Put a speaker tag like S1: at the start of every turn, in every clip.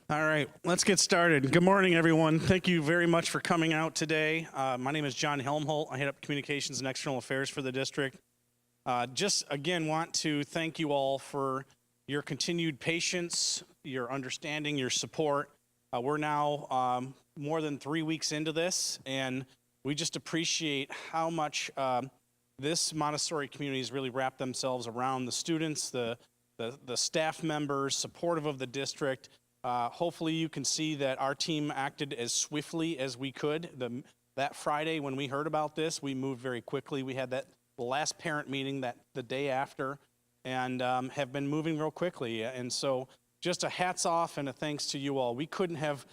S1: All right, let's get started. Good morning, everyone. Thank you very much for coming out today. My name is John Helmholt. I head up communications and external affairs for the district. Just again, want to thank you all for your continued patience, your understanding, your support. We're now more than 3 weeks into this, and we just appreciate how much this Montessori community has really wrapped themselves around the students, the staff members, supportive of the district. Hopefully you can see that our team acted as swiftly as we could. That Friday when we heard about this, we moved very quickly. We had the last parent meeting the day after, and have been moving real quickly. And so just a hats off and a thanks to you all. We couldn't have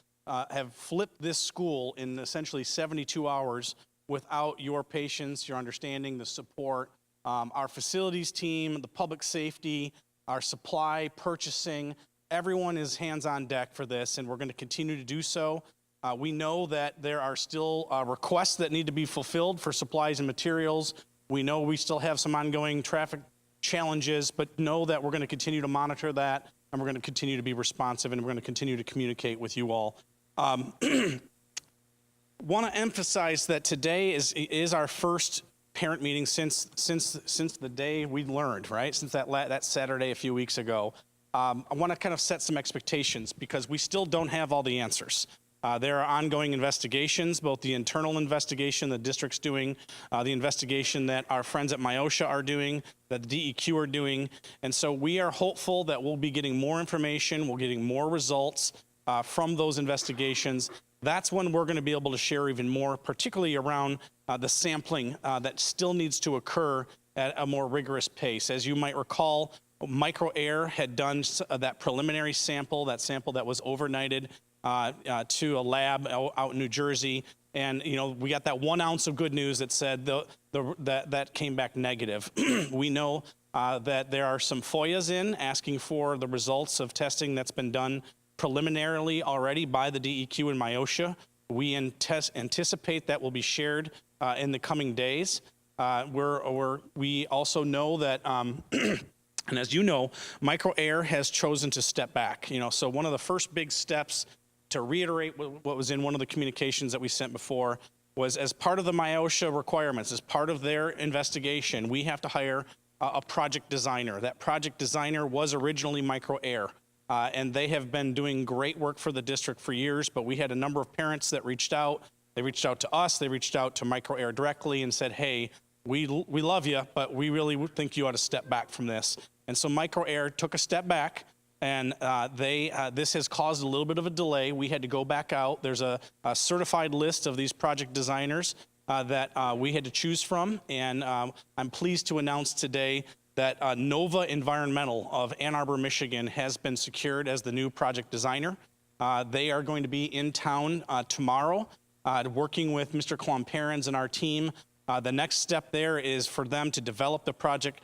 S1: flipped this school in essentially 72 hours without your patience, your understanding, the support. Our facilities team, the public safety, our supply, purchasing, everyone is hands on deck for this, and we're going to continue to do so. We know that there are still requests that need to be fulfilled for supplies and materials. We know we still have some ongoing traffic challenges, but know that we're going to continue to monitor that, and we're going to continue to be responsive, and we're going to continue to communicate with you all. Want to emphasize that today is our first parent meeting since the day we learned, right? Since that Saturday a few weeks ago. I want to kind of set some expectations because we still don't have all the answers. There are ongoing investigations, both the internal investigation the district's doing, the investigation that our friends at MIOSHA are doing, that the DEQ are doing. And so we are hopeful that we'll be getting more information, we're getting more results from those investigations. That's when we're going to be able to share even more, particularly around the sampling that still needs to occur at a more rigorous pace. As you might recall, Microair had done that preliminary sample, that was overnighted to a lab out in New Jersey. And, you know, we got that 1 ounce of good news that said that came back negative. We know that there are some FOIAs in asking for the results of testing that's been done preliminarily already by the DEQ and MIOSHA. We anticipate that will be shared in the coming days. We also know that and as you know, Microair has chosen to step back. So one of the first big steps, to reiterate what was in one of the communications that we sent before, was as part of the MIOSHA requirements, as part of their investigation, we have to hire a project designer. That project designer was originally Microair, and they have been doing great work for the district for years, but we had a number of parents that reached out. They reached out to us, they reached out to Microair directly and said, hey, we love you, but we really think you ought to step back from this. And so Microair took a step back, and this has caused a little bit of a delay. We had to go back out. There's a certified list of these project designers that we had to choose from, and I'm pleased to announce today that Nova Environmental of Ann Arbor, Michigan has been secured as the new project designer. They are going to be in town tomorrow working with Mr. Klomparens and our team. The next step there is for them to develop the project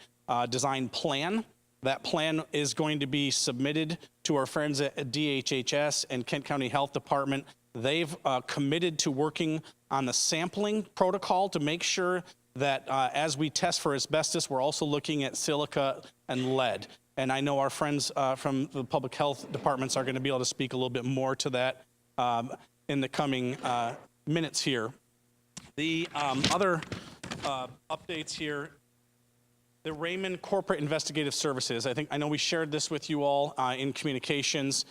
S1: design plan. That plan is going to be submitted to our friends at DHHS and Kent County Health Department. They've committed to working on the sampling protocol to make sure that as we test for asbestos, we're also looking at silica and lead. And I know our friends from the public health departments are going to be able to speak a little bit more to that in the coming minutes here. The other updates here, the Raymond Corporate Investigative Services. I know we shared this with you all in communications.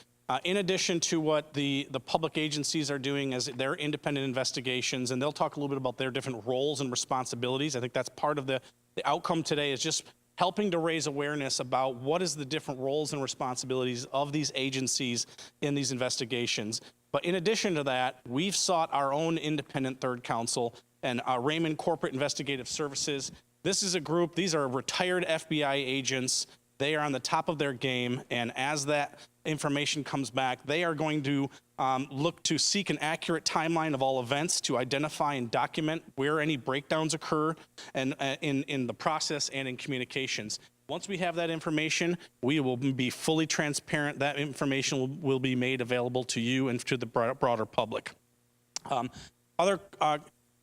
S1: In addition to what the public agencies are doing as their independent investigations, and they'll talk a little bit about their different roles and responsibilities. I think that's part of the outcome today, is just helping to raise awareness about what is the different roles and responsibilities of these agencies in these investigations. But in addition to that, we've sought our own independent third counsel, and Raymond Corporate Investigative Services. This is a group, these are retired FBI agents. They are on the top of their game, and as that information comes back, they are going to look to seek an accurate timeline of all events to identify and document where any breakdowns occur and in the process and in communications. Once we have that information, we will be fully transparent. That information will be made available to you and to the broader public. Other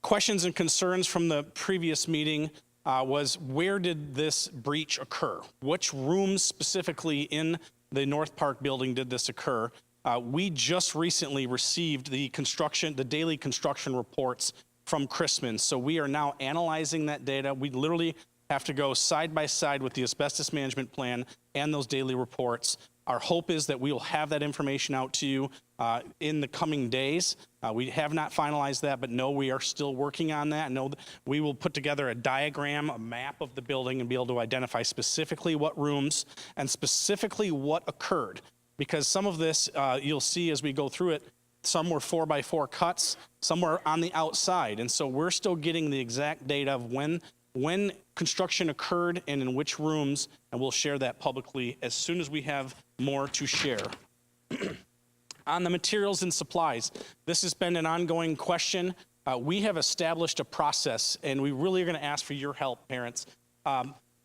S1: questions and concerns from the previous meeting was, where did this breach occur? Which rooms specifically in the North Park building did this occur? We just recently received the daily construction reports from Chrisman. So we are now analyzing that data. We literally have to go side by side with the asbestos management plan and those daily reports. Our hope is that we will have that information out to you in the coming days. We have not finalized that, but no, we are still working on that. No, we will put together a diagram, a map of the building, and be able to identify specifically what rooms and specifically what occurred. Because some of this, you'll see as we go through it, some were 4x4 cuts, some were on the outside. And so we're still getting the exact data of when construction occurred and in which rooms, and we'll share that publicly as soon as we have more to share. On the materials and supplies, this has been an ongoing question. We have established a process, and we really are going to ask for your help, parents.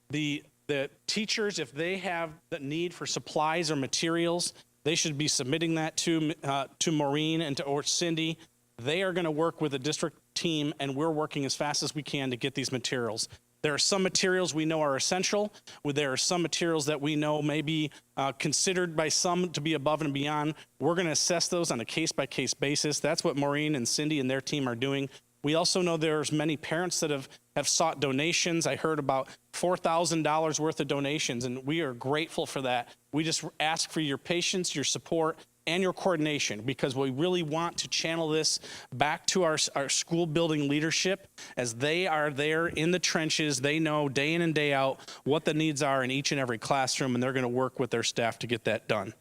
S1: The teachers, if they have the need for supplies or materials, they should be submitting that to Maureen or Cindy. They are going to work with the district team, and we're working as fast as we can to get these materials. There are some materials we know are essential. There are some materials that we know may be considered by some to be above and beyond. We're going to assess those on a case-by-case basis. That's what Maureen and Cindy and their team are doing. We also know there's many parents that have sought donations. I heard about $4,000 worth of donations, and we are grateful for that. We just ask for your patience, your support, and your coordination, because we really want to channel this back to our school building leadership as they are there in the trenches. They know day in and day out what the needs are in each and every classroom, and they're going to work with their staff to get that done.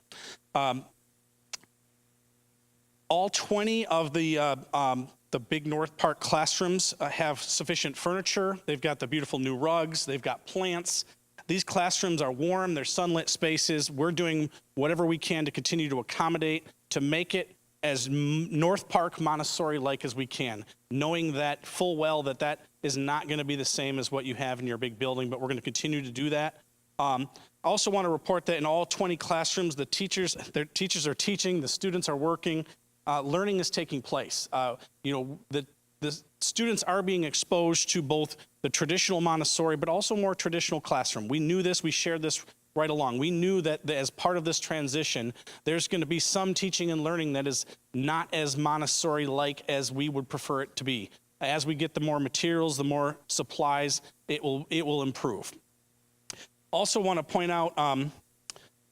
S1: All 20 of the big North Park classrooms have sufficient furniture. They've got the beautiful new rugs. They've got plants. These classrooms are warm, they're sunlit spaces. We're doing whatever we can to continue to accommodate, to make it as North Park Montessori-like as we can, knowing that full well that is not gonna be the same as what you have in your big building, but we're gonna continue to do that. I also wanna report that in all 20 classrooms, their teachers are teaching, the students are working, learning is taking place. The students are being exposed to both the traditional Montessori, but also more traditional classroom. We knew this, we shared this right along. We knew that as part of this transition, there's going to be some teaching and learning that is not as Montessori-like as we would prefer it to be. As we get the more materials, the more supplies, it will improve. Also want to point out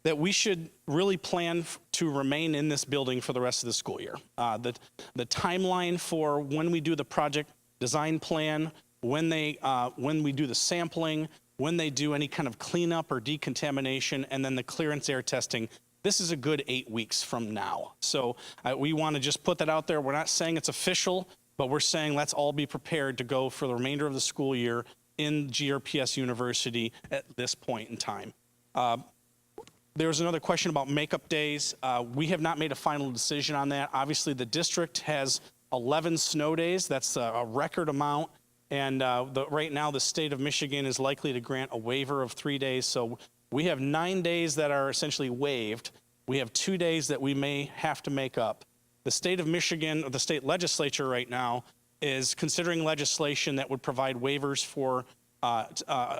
S1: that we should really plan to remain in this building for the rest of the school year. The timeline for when we do the project design plan, when we do the sampling, when they do any kind of cleanup or decontamination, and then the clearance air testing, this is a good 8 weeks from now. So we want to just put that out there. We're not saying it's official, but we're saying let's all be prepared to go for the remainder of the school year in GRPS University at this point in time. There was another question about makeup days. We have not made a final decision on that. Obviously, the district has 11 snow days. That's a record amount. And right now, the state of Michigan is likely to grant a waiver of 3 days. So we have 9 days that are essentially waived. We have 2 days that we may have to make up. The state of Michigan, or the state legislature right now, is considering legislation that would provide waivers for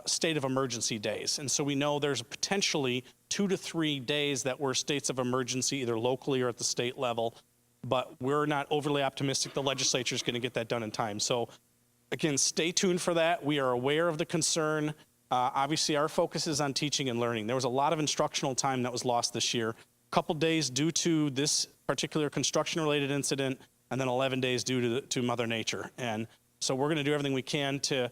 S1: state of emergency days. And so we know there's potentially 2 to 3 days that were states of emergency, either locally or at the state level, but we're not overly optimistic the legislature is going to get that done in time. So again, stay tuned for that. We are aware of the concern. Obviously, our focus is on teaching and learning. There was a lot of instructional time that was lost this year. A couple days due to this particular construction-related incident, and then 11 days due to Mother Nature. And so we're going to do everything we can to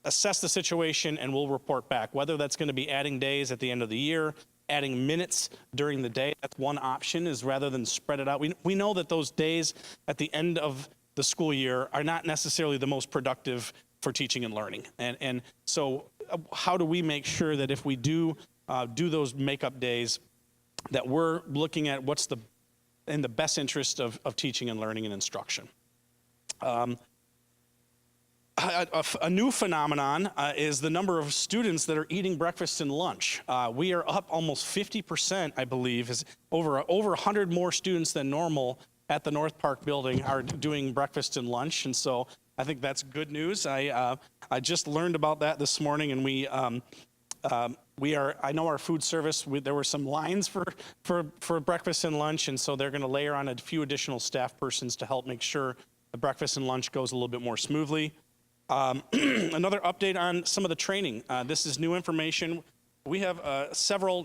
S1: assess the situation, and we'll report back. Whether that's going to be adding days at the end of the year, adding minutes during the day, that's one option, is rather than spread it out. We know that those days at the end of the school year are not necessarily the most productive for teaching and learning. And so how do we make sure that if we do those makeup days, that we're looking at what's in the best interest of teaching and learning and instruction? A new phenomenon is the number of students that are eating breakfast and lunch. We are up almost 50%, I believe, is over 100 more students than normal at the North Park building are doing breakfast and lunch, and so I think that's good news. I just learned about that this morning, and I know our food service, there were some lines for breakfast and lunch, and so they're going to layer on a few additional staff persons to help make sure the breakfast and lunch goes a little bit more smoothly. Another update on some of the training. This is new information. We have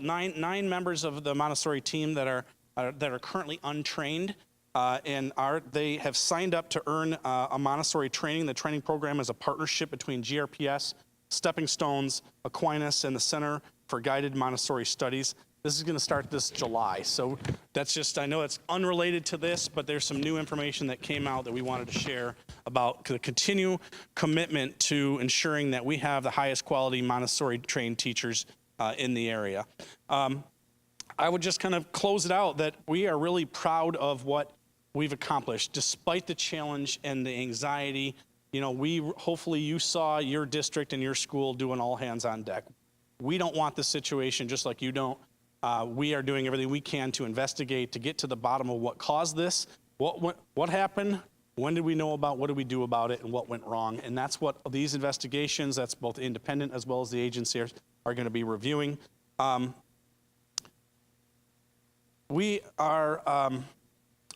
S1: nine members of the Montessori team that are currently untrained, and they have signed up to earn a Montessori training. The training program is a partnership between GRPS, Stepping Stones, Aquinas, and the Center for Guided Montessori Studies. This is going to start this July. So that's just, I know it's unrelated to this, but there's some new information that came out that we wanted to share about the continued commitment to ensuring that we have the highest quality Montessori trained teachers in the area. I would just kind of close it out that we are really proud of what we've accomplished, despite the challenge and the anxiety. You know, hopefully you saw your district and your school doing all hands on deck. We don't want this situation just like you don't. We are doing everything we can to investigate, to get to the bottom of what caused this, what happened, when did we know about, what did we do about it, and what went wrong. And that's what these investigations, that's both independent as well as the agency, are going to be reviewing.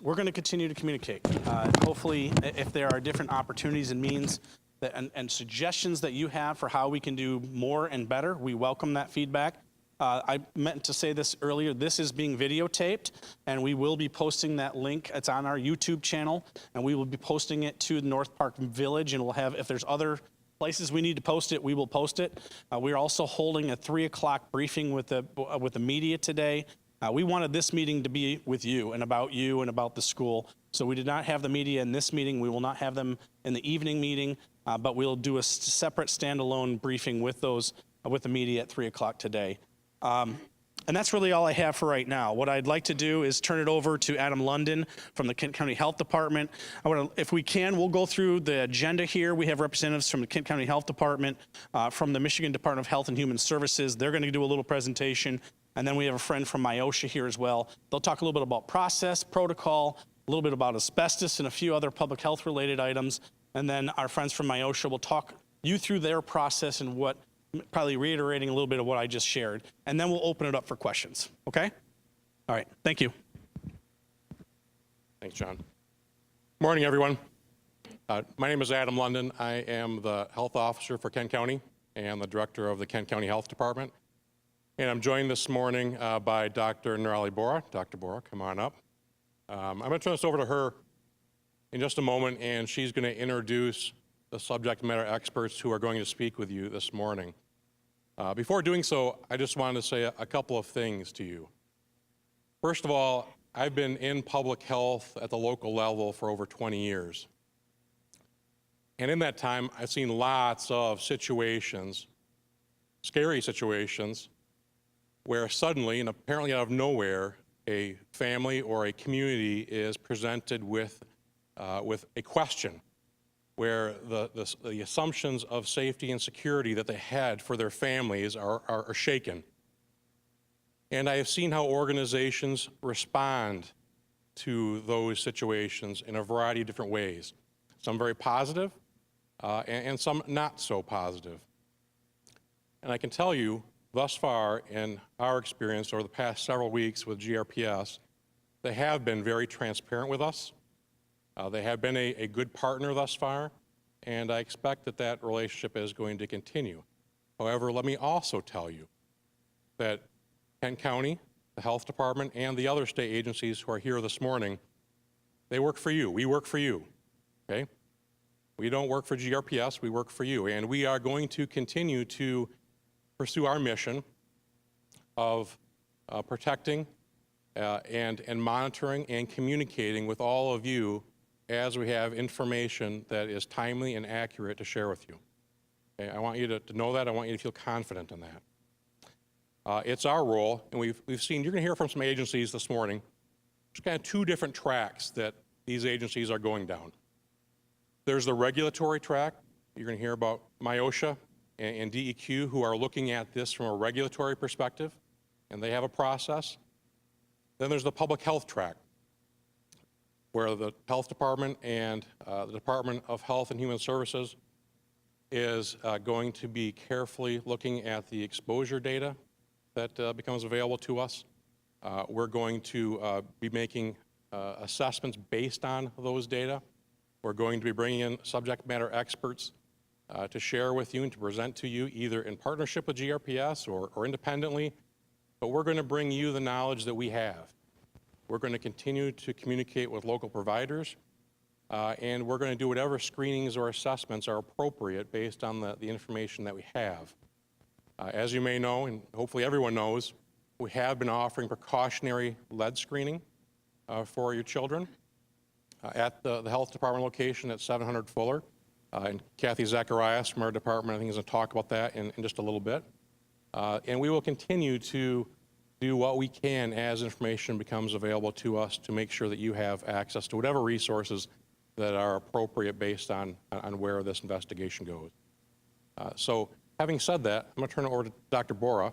S1: We're going to continue to communicate. Hopefully, if there are different opportunities and means and suggestions that you have for how we can do more and better, we welcome that feedback. I meant to say this earlier, this is being videotaped, and we will be posting that link. It's on our YouTube channel, and we will be posting it to North Park Village, and we'll have, if there's other places we need to post it, we will post it. We're also holding a 3 o'clock briefing with the media today. We wanted this meeting to be with you and about the school. So we did not have the media in this meeting. We will not have them in the evening meeting, but we'll do a separate standalone briefing with the media at 3 o'clock today. And that's really all I have for right now. What I'd like to do is turn it over to Adam London from the Kent County Health Department. If we can, we'll go through the agenda here. We have representatives from the Kent County Health Department, from the Michigan Department of Health and Human Services. They're going to do a little presentation. And then we have a friend from MIOSHA here as well. They'll talk a little bit about process, protocol, a little bit about asbestos, and a few other public health related items. And then our friends from MIOSHA will talk you through their process and probably reiterating a little bit of what I just shared. And then we'll open it up for questions, okay? All right, thank you.
S2: Thanks, John. Morning, everyone. My name is Adam London. I am the health officer for Kent County and the director of the Kent County Health Department. And I'm joined this morning by Dr. Nirali Bora. Dr. Bora, come on up. I'm going to turn this over to her in just a moment, and she's going to introduce the subject matter experts who are going to speak with you this morning. Before doing so, I just wanted to say a couple of things to you. First of all, I've been in public health at the local level for over 20 years. And in that time, I've seen lots of situations, scary situations, where suddenly and apparently out of nowhere, a family or a community is presented with a question where the assumptions of safety and security that they had for their families are shaken. And I have seen how organizations respond to those situations in a variety of different ways. Some very positive, and some not so positive. And I can tell you, thus far in our experience over the past several weeks with GRPS, they have been very transparent with us. They have been a good partner thus far, and I expect that relationship is going to continue. However, let me also tell you that Kent County, the Health Department, and the other state agencies who are here this morning, they work for you. We work for you, okay? We don't work for GRPS, we work for you. And we are going to continue to pursue our mission of protecting and monitoring and communicating with all of you as we have information that is timely and accurate to share with you. Okay? I want you to know that. I want you to feel confident in that. It's our role, and we've seen, you're going to hear from some agencies this morning, there's kind of two different tracks that these agencies are going down. There's the regulatory track. You're going to hear about MIOSHA and DEQ, who are looking at this from a regulatory perspective, and they have a process. Then there's the public health track, where the Health Department and the Department of Health and Human Services is going to be carefully looking at the exposure data that becomes available to us. We're going to be making assessments based on those data. We're going to be bringing in subject matter experts to share with you and to present to you either in partnership with GRPS or independently, but we're going to bring you the knowledge that we have. We're going to continue to communicate with local providers, and we're going to do whatever screenings or assessments are appropriate based on the information that we have. As you may know, and hopefully everyone knows, we have been offering precautionary lead screening for your children at the health department location at 700 Fuller. And Kathy Zacharias from our department, I think, is going to talk about that in just a little bit. And we will continue to do what we can as information becomes available to us to make sure that you have access to whatever resources that are appropriate based on where this investigation goes. So having said that, I'm going to turn it over to Dr. Bora,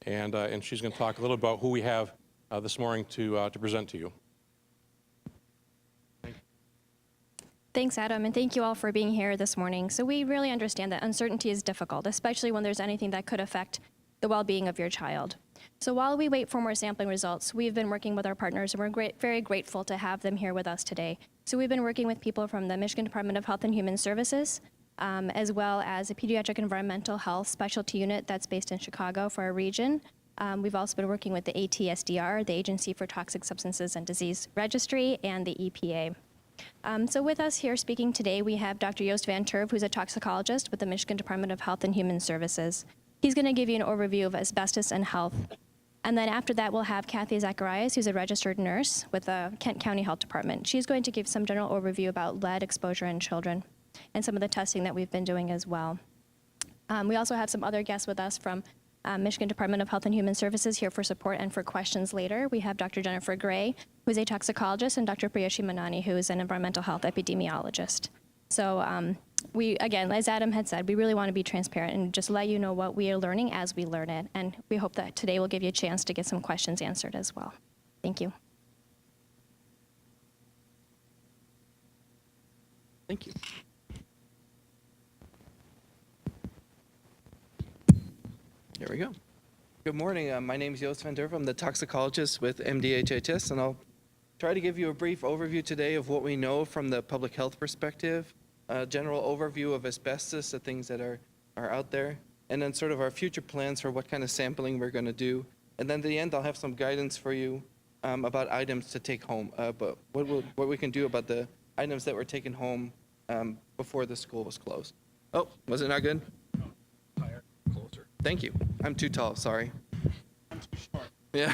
S2: and she's going to talk a little about who we have this morning to present to you.
S3: Thanks, Adam, and thank you all for being here this morning. So we really understand that uncertainty is difficult, especially when there's anything that could affect the well-being of your child. So while we wait for more sampling results, we've been working with our partners, and we're very grateful to have them here with us today. So we've been working with people from the Michigan Department of Health and Human Services, as well as a pediatric environmental health specialty unit that's based in Chicago for our region. We've also been working with the ATSDR, the Agency for Toxic Substances and Disease Registry, and the EPA. So with us here speaking today, we have Dr. Joost van Turve, who's a toxicologist with the Michigan Department of Health and Human Services. He's going to give you an overview of asbestos and health. And then after that, we'll have Kathy Zacharias, who's a registered nurse with the Kent County Health Department. She's going to give some general overview about lead exposure in children and some of the testing that we've been doing as well. We also have some other guests with us from Michigan Department of Health and Human Services here for support and for questions later. We have Dr. Jennifer Gray, who's a toxicologist, and Dr. Priyashi Manani, who is an environmental health epidemiologist. So we, again, as Adam had said, we really want to be transparent and just let you know what we are learning as we learn it. And we hope that today will give you a chance to get some questions answered as well. Thank you.
S4: Thank you. There we go. Good morning. My name is Joost van Turve. I'm the toxicologist with MDHHS, and I'll try to give you a brief overview today of what we know from the public health perspective, a general overview of asbestos, the things that are out there, and then sort of our future plans for what kind of sampling we're going to do. And then at the end, I'll have some guidance for you about items to take home, but what we can do about the items that were taken home before the school was closed. Oh, was it not good?
S5: Higher, closer.
S4: Thank you. I'm too tall, sorry.
S5: I'm too short.
S4: Yeah.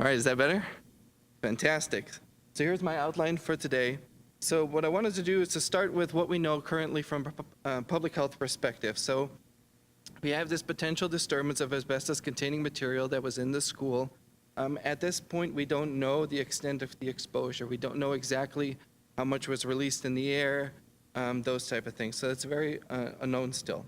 S4: All right, is that better? Fantastic. So here's my outline for today. So what I wanted to do is to start with what we know currently from a public health perspective. So we have this potential disturbance of asbestos-containing material that was in the school. At this point, we don't know the extent of the exposure. We don't know exactly how much was released in the air, those type of things. So it's very unknown still.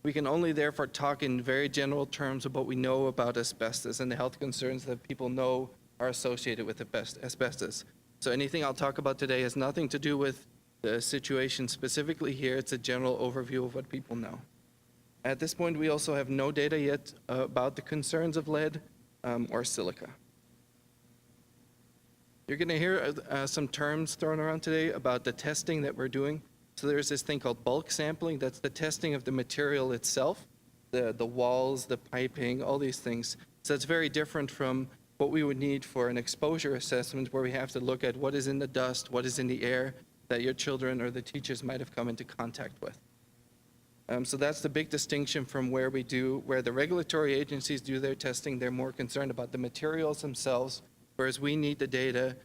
S4: We can only therefore talk in very general terms of what we know about asbestos and the health concerns that people know are associated with asbestos. So anything I'll talk about today has nothing to do with the situation specifically here. It's a general overview of what people know. At this point, we also have no data yet about the concerns of lead or silica. You're going to hear some terms thrown around today about the testing that we're doing. So there's this thing called bulk sampling. That's the testing of the material itself, the walls, the piping, all these things. So it's very different from what we would need for an exposure assessment, where we have to look at what is in the dust, what is in the air that your children or the teachers might have come into contact with. So that's the big distinction from where the regulatory agencies do their testing. They're more concerned about the materials themselves, whereas we need the data,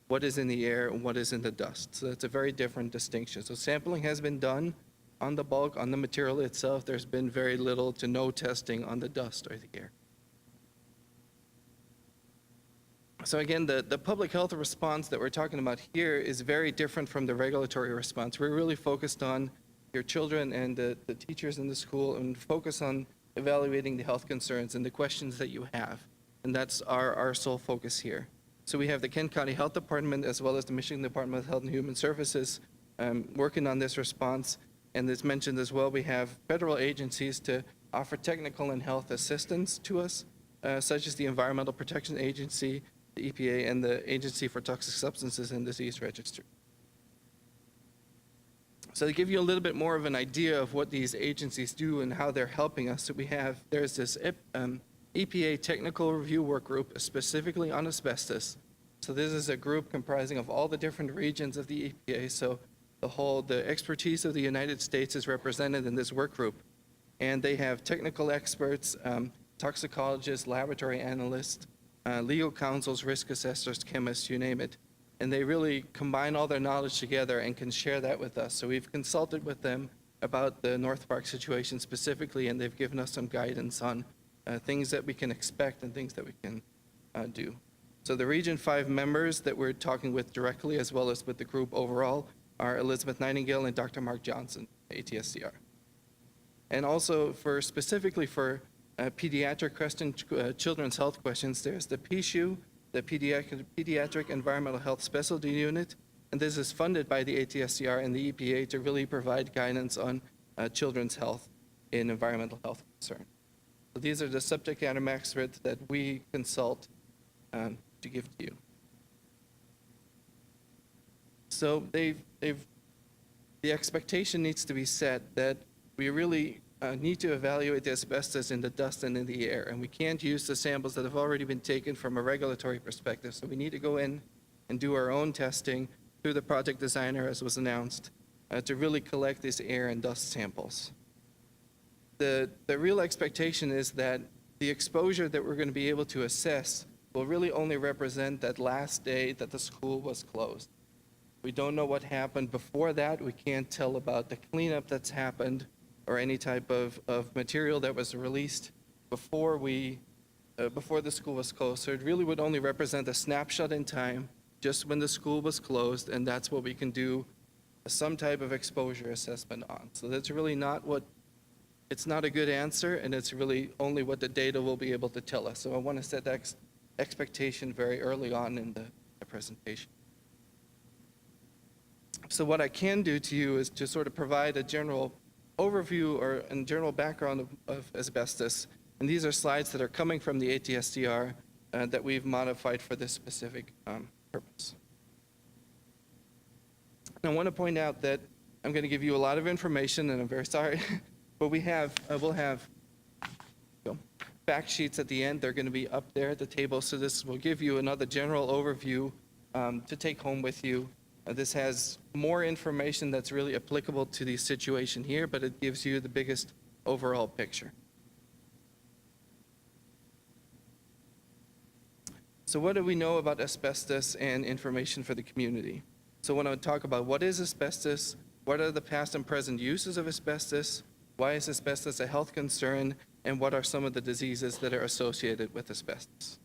S4: what is in the air and what is in the dust. So that's a very different distinction. So sampling has been done on the bulk, on the material itself. There's been very little to no testing on the dust or the air. So again, the public health response that we're talking about here is very different from the regulatory response. We're really focused on your children and the teachers in the school, and focus on evaluating the health concerns and the questions that you have. And that's our sole focus here. So we have the Kent County Health Department as well as the Michigan Department of Health and Human Services working on this response. And as mentioned as well, we have federal agencies to offer technical and health assistance to us, such as the Environmental Protection Agency, the EPA, and the Agency for Toxic Substances and Disease Registry. So to give you a little bit more of an idea of what these agencies do and how they're helping us, there's this EPA Technical Review Work Group specifically on asbestos. So this is a group comprising of all the different regions of the EPA. So the expertise of the United States is represented in this work group. And they have technical experts, toxicologists, laboratory analysts, legal counsels, risk assessors, chemists, you name it. And they really combine all their knowledge together and can share that with us. So we've consulted with them about the North Park situation specifically, and they've given us some guidance on things that we can expect and things that we can do. So the Region 5 members that we're talking with directly, as well as with the group overall, are Elizabeth Nightingale and Dr. Mark Johnson, ATSCR. And also specifically for pediatric children's health questions, there's the PSHU, the Pediatric Environmental Health Specialty Unit, and this is funded by the ATSCR and the EPA to really provide guidance on children's health in environmental health concern. So these are the subject matter experts that we consult to give to you. So the expectation needs to be set that we really need to evaluate the asbestos in the dust and in the air, and we can't use the samples that have already been taken from a regulatory perspective. So we need to go in and do our own testing through the project designer, as was announced, to really collect these air and dust samples. The real expectation is that the exposure that we're going to be able to assess will really only represent that last day that the school was closed. We don't know what happened before that. We can't tell about the cleanup that's happened or any type of material that was released before the school was closed. So it really would only represent a snapshot in time, just when the school was closed, and that's what we can do some type of exposure assessment on. So that's really it's not a good answer, and it's really only what the data will be able to tell us. So I want to set that expectation very early on in the presentation. So what I can do to you is to sort of provide a general overview or a general background of asbestos. And these are slides that are coming from the ATSCR that we've modified for this specific purpose. And I want to point out that I'm going to give you a lot of information, and I'm very sorry, but we'll have fact sheets at the end. They're going to be up there at the table, so this will give you another general overview to take home with you. This has more information that's really applicable to the situation here, but it gives you the biggest overall picture. So what do we know about asbestos and information for the community? So when I talk about what is asbestos, what are the past and present uses of asbestos, why is asbestos a health concern, and what are some of the diseases that are associated with asbestos?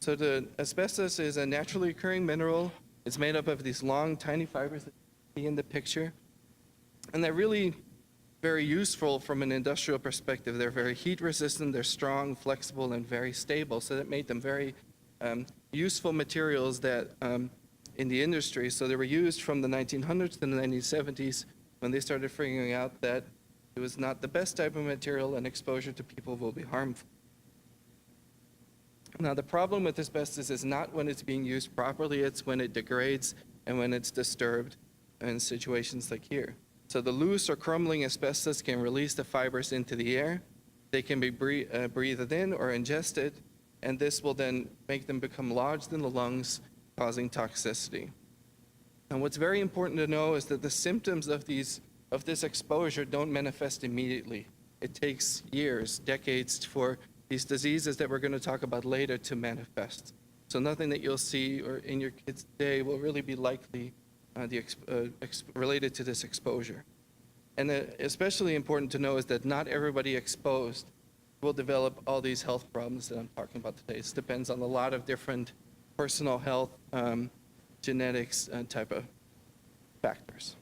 S4: So the asbestos is a naturally occurring mineral. It's made up of these long, tiny fibers that you see in the picture. And they're really very useful from an industrial perspective. They're very heat resistant, they're strong, flexible, and very stable. So that made them very useful materials that in the industry. So they were used from the 1900s to the 1970s when they started figuring out that it was not the best type of material and exposure to people will be harmful. Now, the problem with asbestos is not when it's being used properly, it's when it degrades and when it's disturbed in situations like here. So the loose or crumbling asbestos can release the fibers into the air. They can be breathed in or ingested, and this will then make them become lodged in the lungs, causing toxicity. And what's very important to know is that the symptoms of this exposure don't manifest immediately. It takes years, decades for these diseases that we're going to talk about later to manifest. So nothing that you'll see or in your kids' day will really be likely related to this exposure. And especially important to know is that not everybody exposed will develop all these health problems that I'm talking about today. It depends on a lot of different personal health, genetics, type of factors.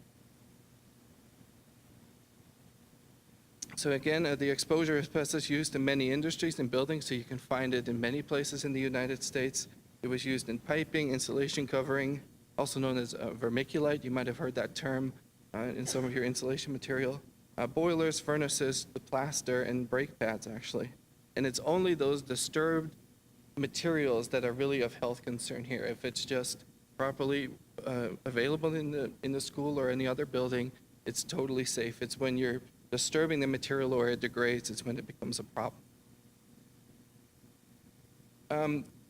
S4: So again, the exposure of asbestos used in many industries and buildings, so you can find it in many places in the United States. It was used in piping, insulation covering, also known as vermiculite. You might have heard that term. in some of your insulation material, boilers, furnaces, the plaster, and brake pads, actually. And it's only those disturbed materials that are really of health concern here. If it's just properly available in the school or any other building, it's totally safe. It's when you're disturbing the material or it degrades, it's when it becomes a problem.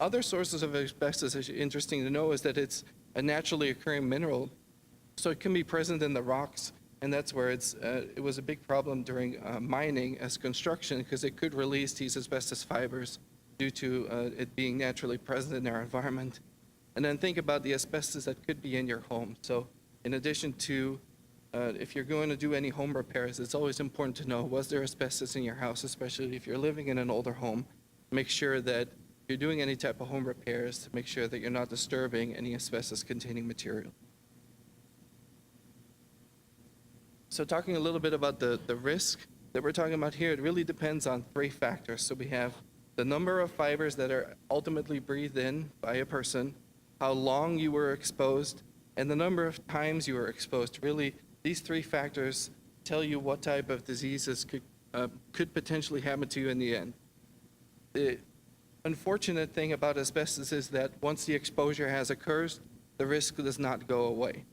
S4: Other sources of asbestos, is interesting to know, is that it's a naturally occurring mineral, so it can be present in the rocks, and that's where it was a big problem during mining as construction, because it could release these asbestos fibers due to it being naturally present in our environment. And then think about the asbestos that could be in your home. So in addition to, if you're going to do any home repairs, it's always important to know, was there asbestos in your house, especially if you're living in an older home. Make sure that if you're doing any type of home repairs, to make sure that you're not disturbing any asbestos-containing material. So talking a little bit about the risk that we're talking about here, it really depends on 3 factors. So we have the number of fibers that are ultimately breathed in by a person, how long you were exposed, and the number of times you were exposed. Really, these 3 factors tell you what type of diseases could potentially happen to you in the end. The unfortunate thing about asbestos is that once the exposure has occurred, the risk does not go away.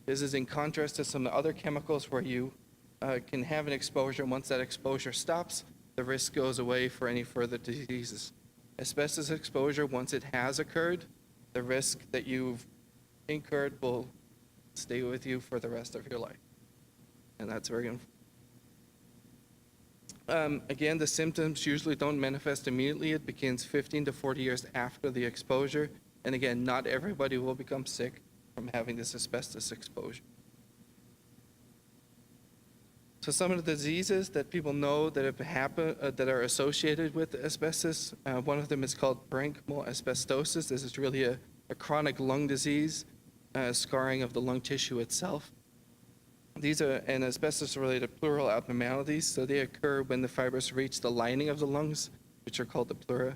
S4: This is in contrast to some other chemicals where you can have an exposure, and once that exposure stops, the risk goes away for any further diseases. Asbestos exposure, once it has occurred, the risk that you've incurred will stay with you for the rest of your life. And that's very unfortunate. Again, the symptoms usually don't manifest immediately. It begins 15 to 40 years after the exposure. And again, not everybody will become sick from having this asbestos exposure. So some of the diseases that people know that have happened, that are associated with asbestos, one of them is called parenchymal asbestosis. This is really a chronic lung disease, scarring of the lung tissue itself. These are an asbestos-related pleural abnormalities, so they occur when the fibers reach the lining of the lungs, which are called the pleura.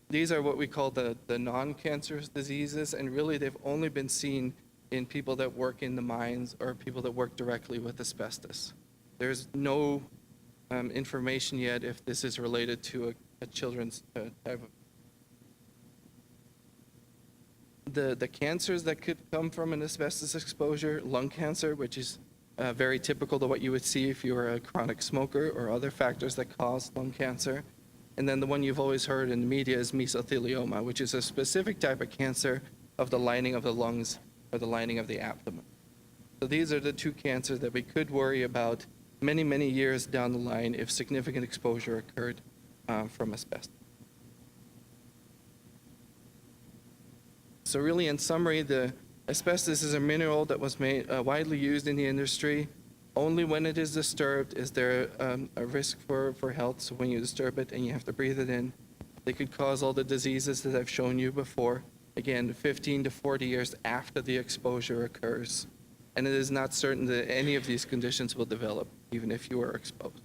S4: These are what we call the non-cancerous diseases, and really they've only been seen in people that work in the mines or people that work directly with asbestos. There's no information yet if this is related to a children's type of. The cancers that could come from an asbestos exposure, lung cancer, which is very typical to what you would see if you were a chronic smoker, or other factors that cause lung cancer. And then the one you've always heard in the media is mesothelioma, which is a specific type of cancer of the lining of the lungs or the lining of the abdomen. So these are the 2 cancers that we could worry about many, many years down the line if significant exposure occurred from asbestos. So really, in summary, the asbestos is a mineral that was widely used in the industry. Only when it is disturbed is there a risk for health. So when you disturb it and you have to breathe it in, they could cause all the diseases that I've shown you before. Again, 15 to 40 years after the exposure occurs. And it is not certain that any of these conditions will develop, even if you are exposed.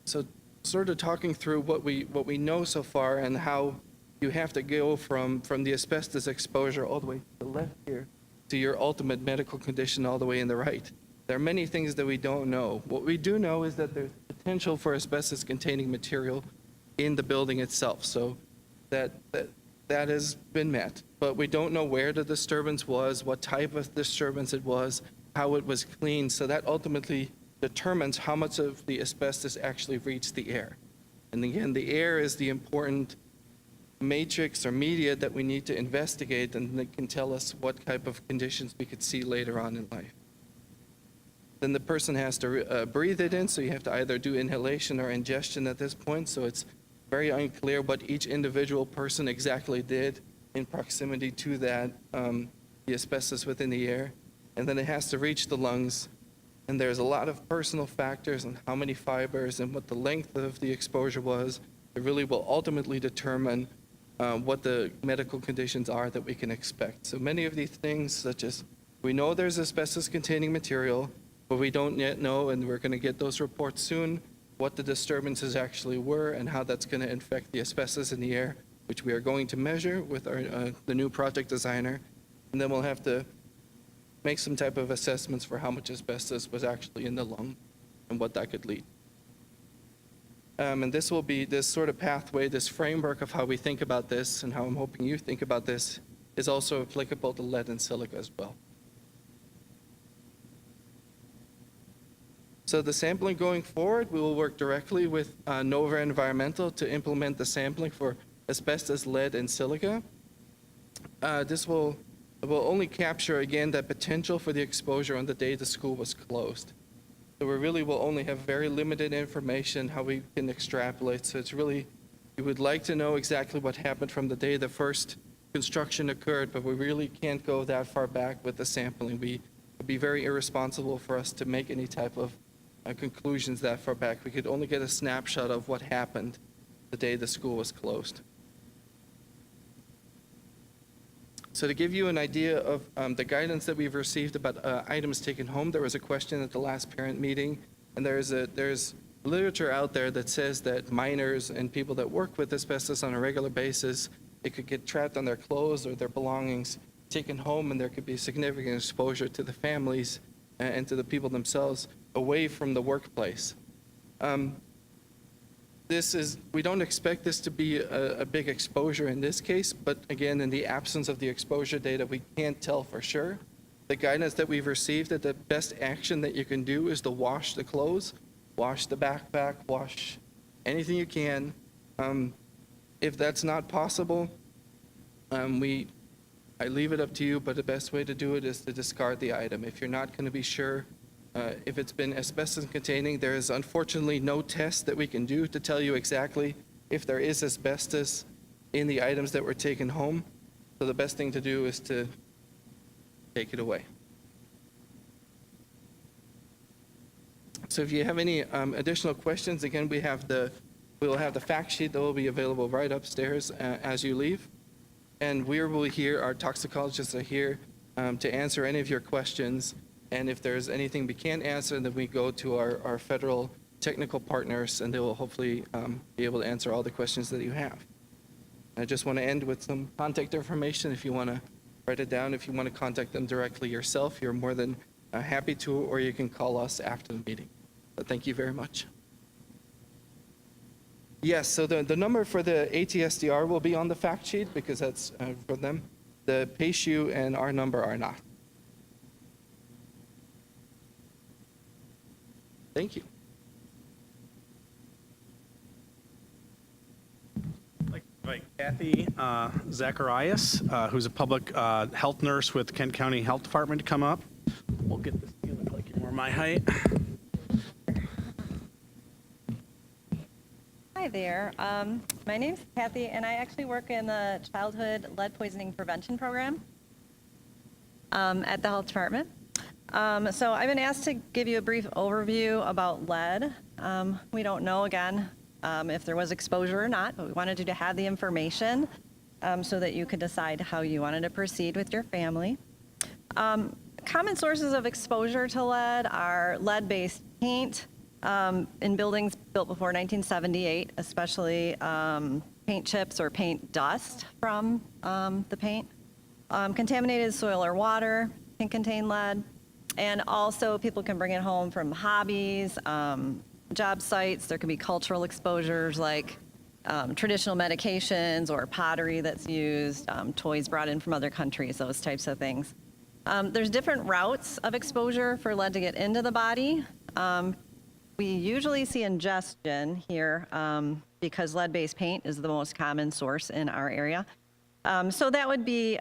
S4: So sort of talking through what we know so far and how you have to go from the asbestos exposure all the way to the left here to your ultimate medical condition all the way in the right. There are many things that we don't know. What we do know is that there's potential for asbestos-containing material in the building itself, so that has been met. But we don't know where the disturbance was, what type of disturbance it was, how it was cleaned, so that ultimately determines how much of the asbestos actually reached the air. And again, the air is the important matrix or media that we need to investigate, and that can tell us what type of conditions we could see later on in life. Then the person has to breathe it in, so you have to either do inhalation or ingestion at this point, so it's very unclear what each individual person exactly did in proximity to that, the asbestos within the air. And then it has to reach the lungs, and there's a lot of personal factors and how many fibers and what the length of the exposure was. It really will ultimately determine what the medical conditions are that we can expect. So many of these things, such as we know there's asbestos-containing material, but we don't yet know, and we're going to get those reports soon, what the disturbances actually were and how that's going to infect the asbestos in the air, which we are going to measure with the new project designer. And then we'll have to make some type of assessments for how much asbestos was actually in the lung and what that could lead. And this will be this sort of pathway, this framework of how we think about this and how I'm hoping you think about this is also applicable to lead and silica as well. So the sampling going forward, we will work directly with Nova Environmental to implement the sampling for asbestos, lead, and silica. This will only capture, again, that potential for the exposure on the day the school was closed. So we really will only have very limited information how we can extrapolate. So it's really, we would like to know exactly what happened from the day the first construction occurred, but we really can't go that far back with the sampling. It would be very irresponsible for us to make any type of conclusions that far back. We could only get a snapshot of what happened the day the school was closed. So to give you an idea of the guidance that we've received about items taken home, there was a question at the last parent meeting, and there's literature out there that says that minors and people that work with asbestos on a regular basis, it could get trapped on their clothes or their belongings taken home, and there could be significant exposure to the families and to the people themselves away from the workplace. We don't expect this to be a big exposure in this case, but again, in the absence of the exposure data, we can't tell for sure. The guidance that we've received that the best action that you can do is to wash the clothes, wash the backpack, wash anything you can. If that's not possible, I leave it up to you, but the best way to do it is to discard the item. If you're not going to be sure if it's been asbestos containing, there is unfortunately no test that we can do to tell you exactly if there is asbestos in the items that were taken home. So the best thing to do is to take it away. So if you have any additional questions, again, we will have the fact sheet that will be available right upstairs as you leave. And we will here, our toxicologists are here to answer any of your questions. And if there's anything we can't answer, then we go to our federal technical partners, and they will hopefully be able to answer all the questions that you have. I just want to end with some contact information. If you want to write it down, if you want to contact them directly yourself, you're more than happy to, or you can call us after the meeting. But thank you very much. Yes, so the number for the ATSDR will be on the fact sheet because that's for them. The PACE-U and our number are not. Thank you.
S1: I'd like to invite Kathy Zacharias, who's a public health nurse with Kent County Health Department, to come up. We'll get this, you look like you're more my height.
S6: Hi there. My name's Kathy, and I actually work in the Childhood Lead Poisoning Prevention Program at the Health Department. So I've been asked to give you a brief overview about lead. We don't know, again, if there was exposure or not, but we wanted you to have the information so that you could decide how you wanted to proceed with your family. Common sources of exposure to lead are lead-based paint in buildings built before 1978, especially paint chips or paint dust from the paint. Contaminated soil or water can contain lead. And also people can bring it home from hobbies, job sites. There can be cultural exposures like traditional medications or pottery that's used, toys brought in from other countries, those types of things. There's different routes of exposure for lead to get into the body. We usually see ingestion here because lead-based paint is the most common source in our area. So that would be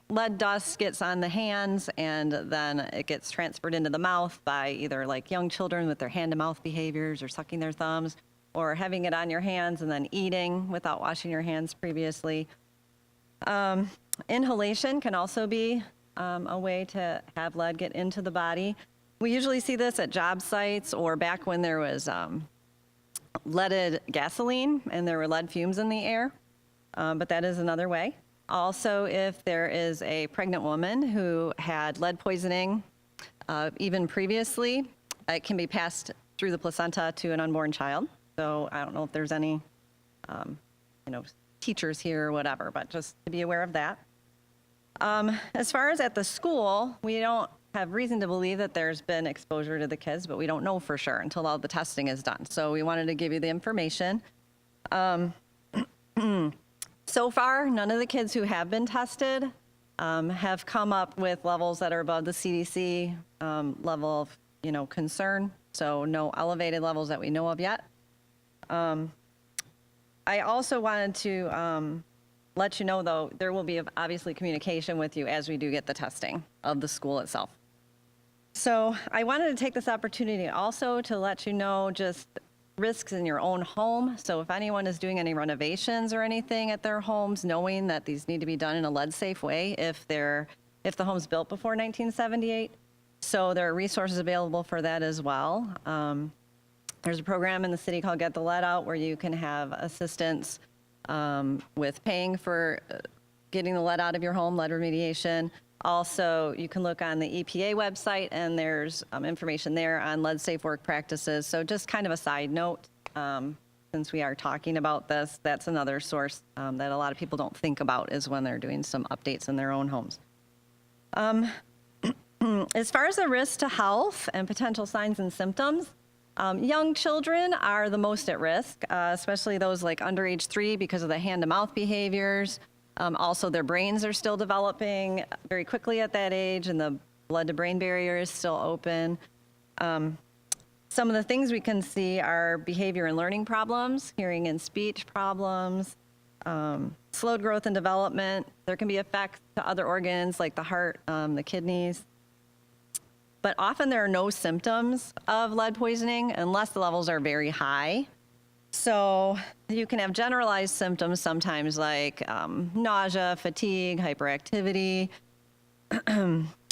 S6: lead dust gets on the hands and then it gets transferred into the mouth by either like young children with their hand-to-mouth behaviors or sucking their thumbs, or having it on your hands and then eating without washing your hands previously. Inhalation can also be a way to have lead get into the body. We usually see this at job sites or back when there was leaded gasoline and there were lead fumes in the air. But that is another way. Also, if there is a pregnant woman who had lead poisoning even previously, it can be passed through the placenta to an unborn child. So I don't know if there's any, teachers here or whatever, but just to be aware of that. As far as at the school, we don't have reason to believe that there's been exposure to the kids, but we don't know for sure until all the testing is done. So we wanted to give you the information. So far, none of the kids who have been tested have come up with levels that are above the CDC level of, concern. So no elevated levels that we know of yet. I also wanted to let you know, though, there will be obviously communication with you as we do get the testing of the school itself. So I wanted to take this opportunity also to let you know just risks in your own home. So if anyone is doing any renovations or anything at their homes, knowing that these need to be done in a lead-safe way if the home's built before 1978. So there are resources available for that as well. There's a program in the city called Get the Lead Out where you can have assistance with paying for getting the lead out of your home, lead remediation. Also, you can look on the EPA website, and there's information there on lead-safe work practices. So just kind of a side note, since we are talking about this, that's another source that a lot of people don't think about is when they're doing some updates in their own homes. As far as the risk to health and potential signs and symptoms, young children are the most at risk, especially those like under age 3 because of the hand-to-mouth behaviors. Also, their brains are still developing very quickly at that age, and the blood-to-brain barrier is still open. Some of the things we can see are behavior and learning problems, hearing and speech problems, slowed growth and development. There can be effects to other organs like the heart, the kidneys. But often there are no symptoms of lead poisoning unless the levels are very high. So you can have generalized symptoms sometimes like nausea, fatigue, hyperactivity,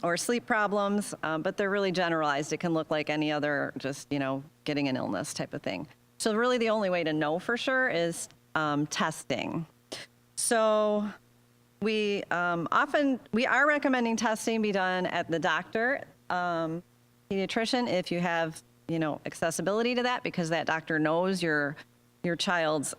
S6: or sleep problems, but they're really generalized. It can look like any other just, getting an illness type of thing. So really the only way to know for sure is testing. So we are recommending testing be done at the doctor, pediatrician, if you have accessibility to that, because that doctor knows your child's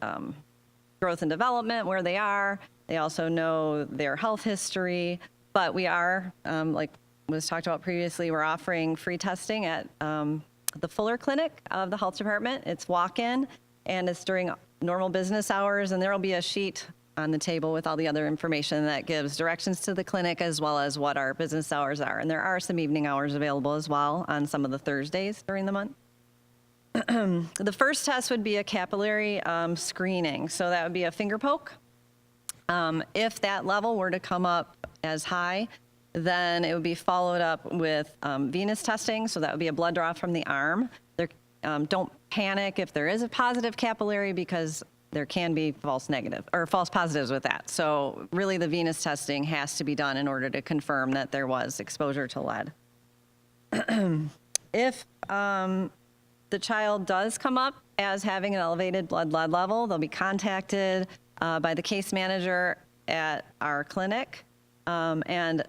S6: growth and development, where they are. They also know their health history. But we are, like was talked about previously, we're offering free testing at the Fuller Clinic of the Health Department. It's walk-in, and it's during normal business hours, and there will be a sheet on the table with all the other information that gives directions to the clinic as well as what our business hours are. And there are some evening hours available as well on some of the Thursdays during the month. The first test would be a capillary screening. So that would be a finger poke. If that level were to come up as high, then it would be followed up with venous testing. So that would be a blood draw from the arm. Don't panic if there is a positive capillary, because there can be false positives with that. So really the venous testing has to be done in order to confirm that there was exposure to lead. If the child does come up as having an elevated blood lead level, they'll be contacted by the case manager at our clinic, and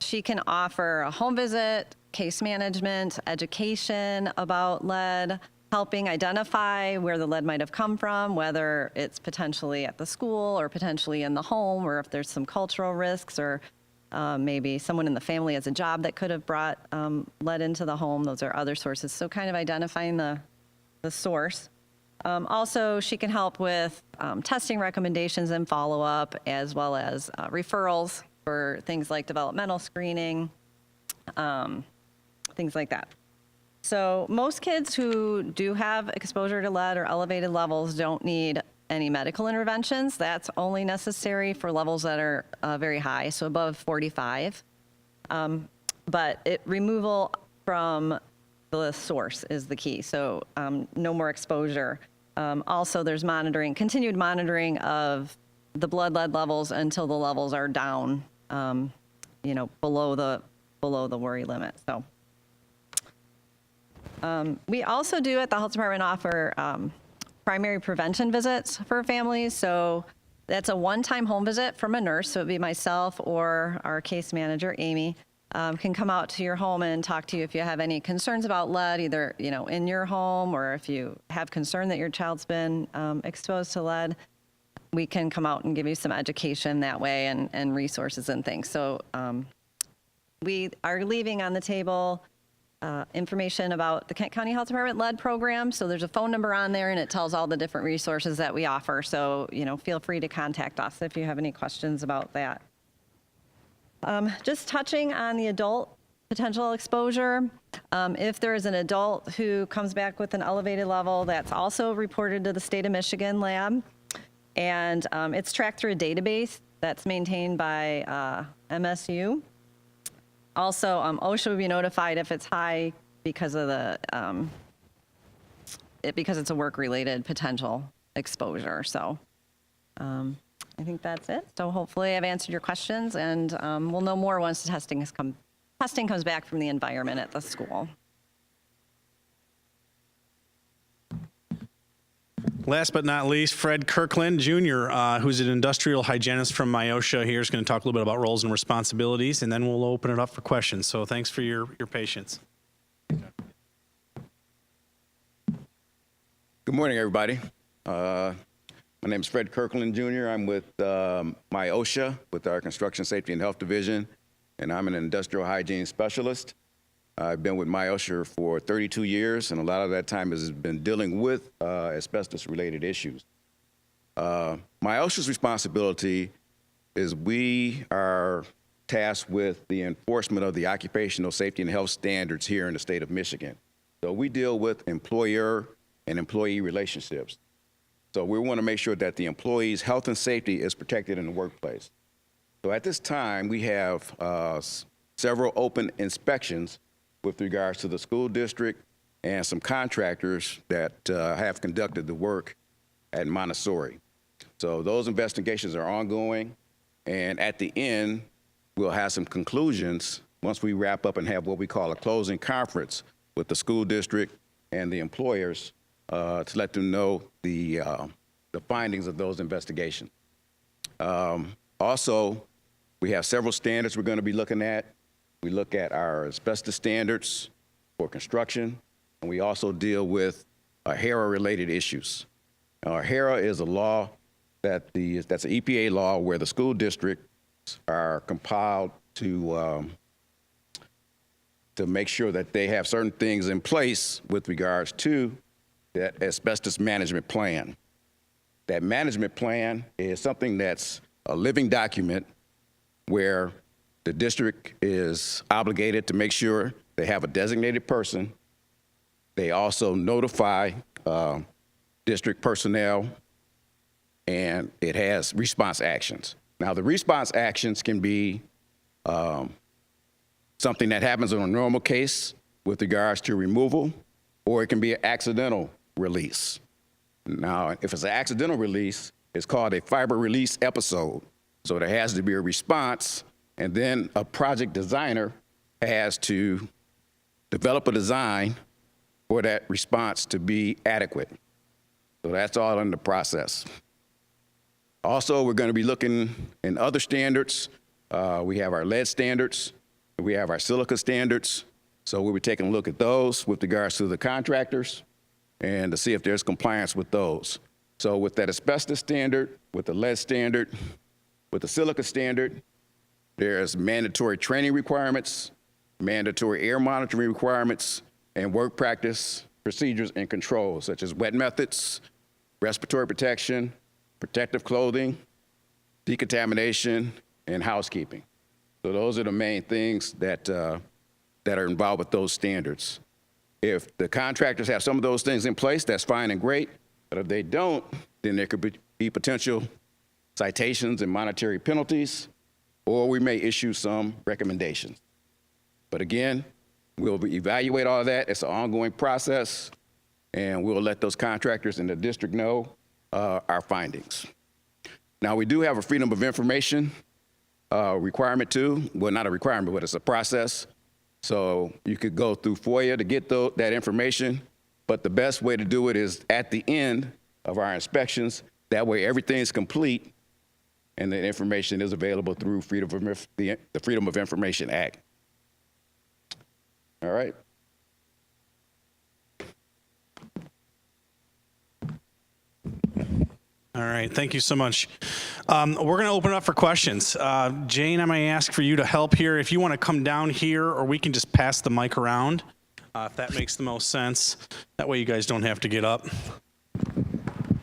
S6: she can offer a home visit, case management, education about lead, helping identify where the lead might have come from, whether it's potentially at the school or potentially in the home, or if there's some cultural risks, or maybe someone in the family has a job that could have brought lead into the home. Those are other sources. So kind of identifying the source. Also, she can help with testing recommendations and follow-up, as well as referrals for things like developmental screening, things like that. So most kids who do have exposure to lead or elevated levels don't need any medical interventions. That's only necessary for levels that are very high, so above 45. But removal from the source is the key, so no more exposure. Also, there's continued monitoring of the blood lead levels until the levels are down, below the worry limit. So. We also do at the health department offer primary prevention visits for families. So that's a one-time home visit from a nurse. So it'd be myself or our case manager, Amy, can come out to your home and talk to you if you have any concerns about lead, either in your home, or if you have concern that your child's been exposed to lead. We can come out and give you some education that way, and resources and things. So we are leaving on the table information about the Kent County Health Department lead program. So there's a phone number on there, and it tells all the different resources that we offer. So, feel free to contact us if you have any questions about that. Just touching on the adult potential exposure. If there is an adult who comes back with an elevated level, that's also reported to the state of Michigan lab. And it's tracked through a database that's maintained by MSU. Also, OSHA will be notified if it's high because of because it's a work-related potential exposure. So I think that's it. So hopefully I've answered your questions, and we'll know more once the testing comes back from the environment at the school.
S1: Last but not least, Fred Kirkland Jr., who's an industrial hygienist from MyOSHA here, is going to talk a little bit about roles and responsibilities, and then we'll open it up for questions. So thanks for your patience.
S7: Good morning, everybody. My name is Fred Kirkland Jr. I'm with MyOSHA, with our Construction Safety and Health Division, and I'm an industrial hygiene specialist. I've been with MyOSHA for 32 years, and a lot of that time has been dealing with asbestos-related issues. MyOSHA's responsibility is we are tasked with the enforcement of the occupational safety and health standards here in the state of Michigan. So we deal with employer and employee relationships. So we want to make sure that the employee's health and safety is protected in the workplace. So at this time, we have several open inspections with regards to the school district and some contractors that have conducted the work at Montessori. So those investigations are ongoing, and at the end, we'll have some conclusions once we wrap up and have what we call a closing conference with the school district and the employers to let them know the findings of those investigations. Also, we have several standards we're going to be looking at. We look at our asbestos standards for construction, and we also deal with HERA-related issues. HERA is a law that's an EPA law where the school districts are compiled to make sure that they have certain things in place with regards to that asbestos management plan. That management plan is something that's a living document where the district is obligated to make sure they have a designated person. They also notify district personnel, and it has response actions. Now, the response actions can be something that happens on a normal case with regards to removal, or it can be an accidental release. Now, if it's an accidental release, it's called a fiber release episode. So there has to be a response, and then a project designer has to develop a design for that response to be adequate. So that's all in the process. Also, we're going to be looking in other standards. We have our lead standards, we have our silica standards. So we'll be taking a look at those with regards to the contractors and to see if there's compliance with those. So with that asbestos standard, with the lead standard, with the silica standard, there's mandatory training requirements, mandatory air monitoring requirements, and work practice procedures and controls, such as wet methods, respiratory protection, protective clothing, decontamination, and housekeeping. So those are the main things that are involved with those standards. If the contractors have some of those things in place, that's fine and great. But if they don't, then there could be potential citations and monetary penalties, or we may issue some recommendations. But again, we'll evaluate all of that. It's an ongoing process, and we'll let those contractors in the district know our findings. Now, we do have a freedom of information requirement too. Well, not a requirement, but it's a process. So you could go through FOIA to get that information, but the best way to do it is at the end of our inspections. That way everything's complete and the information is available through the Freedom of Information Act. All right.
S1: All right, thank you so much. We're going to open it up for questions. Jane, I may ask for you to help here. If you want to come down here, or we can just pass the mic around, if that makes the most sense. That way you guys don't have to get up.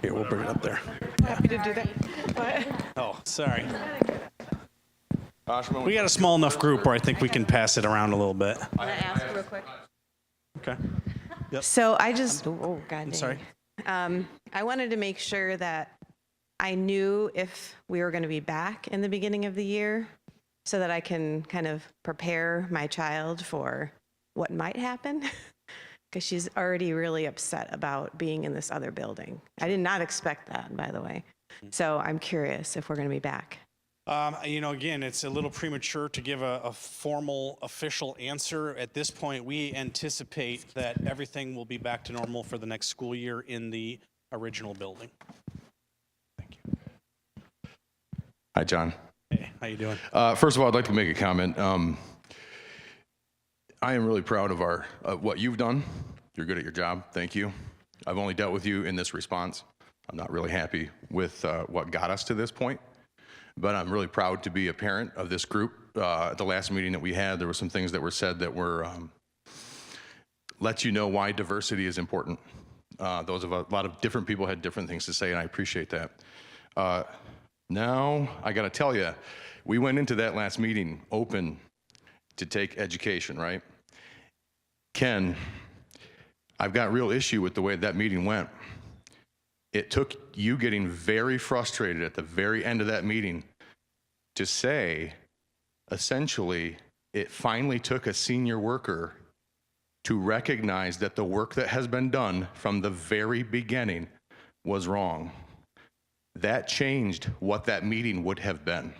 S1: Here, we'll bring it up there.
S8: Happy to do that.
S1: Oh, sorry. We got a small enough group where I think we can pass it around a little bit.
S8: Can I ask real quick?
S1: Okay.
S8: So I just, oh, God dang.
S1: Sorry.
S8: I wanted to make sure that I knew if we were going to be back in the beginning of the year so that I can kind of prepare my child for what might happen. Because she's already really upset about being in this other building. I did not expect that, by the way. So I'm curious if we're going to be back.
S1: Again, it's a little premature to give a formal, official answer. At this point, we anticipate that everything will be back to normal for the next school year in the original building. Thank you.
S9: Hi, John.
S1: Hey, how you doing?
S9: First of all, I'd like to make a comment. I am really proud of what you've done. You're good at your job. Thank you. I've only dealt with you in this response. I'm not really happy with what got us to this point, but I'm really proud to be a parent of this group. At the last meeting that we had, there were some things that were said that were let you know why diversity is important. A lot of different people had different things to say, and I appreciate that. Now, I got to tell you, we went into that last meeting open to take education, right? Ken, I've got real issue with the way that meeting went. It took you getting very frustrated at the very end of that meeting to say, essentially, it finally took a senior worker to recognize that the work that has been done from the very beginning was wrong. That changed what that meeting would have been.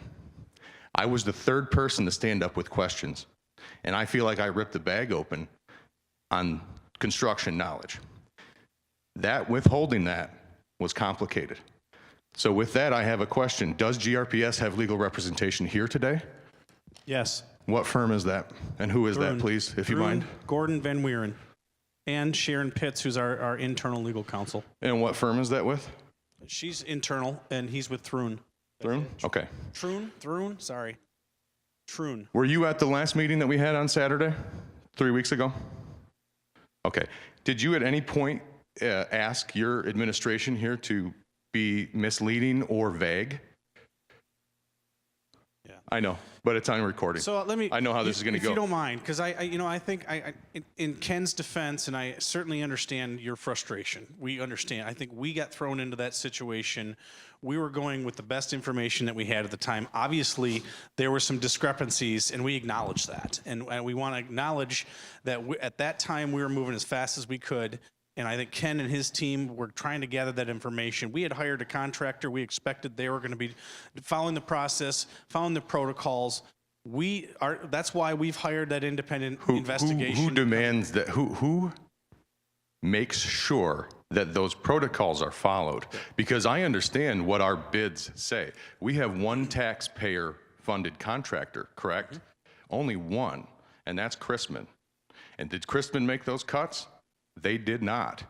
S9: I was the third person to stand up with questions, and I feel like I ripped the bag open on construction knowledge. That withholding that was complicated. So with that, I have a question. Does GRPS have legal representation here today?
S1: Yes.
S9: What firm is that? And who is that,
S1: Thrun.
S9: please, if you
S1: Thrun,
S9: mind?
S1: Gordon Van Wieren, and Sharon Pitts, who's our internal legal counsel.
S9: And what firm is that with?
S1: She's internal, and he's with Thrun.
S9: Thrun? Okay.
S1: Thrun, sorry. Thrun.
S9: Were you at the last meeting that we had on Saturday, 3 weeks ago? Okay. Did you at any point ask your administration here to be misleading or vague?
S1: Yeah.
S9: I know, but it's on recording.
S1: So let me.
S9: I know how this is going to
S1: If
S9: go.
S1: you don't mind, because I think in Ken's defense, and I certainly understand your frustration. We understand. I think we got thrown into that situation. We were going with the best information that we had at the time. Obviously, there were some discrepancies, and we acknowledge that. And we want to acknowledge that at that time we were moving as fast as we could. And I think Ken and his team were trying to gather that information. We had hired a contractor. We expected they were going to be following the process, following the protocols. That's why we've hired that independent investigation.
S9: Who demands that? Who makes sure that those protocols are followed? Because I understand what our bids say. We have one taxpayer-funded contractor, correct? Mm-hmm. Only one, and that's Chrisman. And did Chrisman make those cuts? They did not.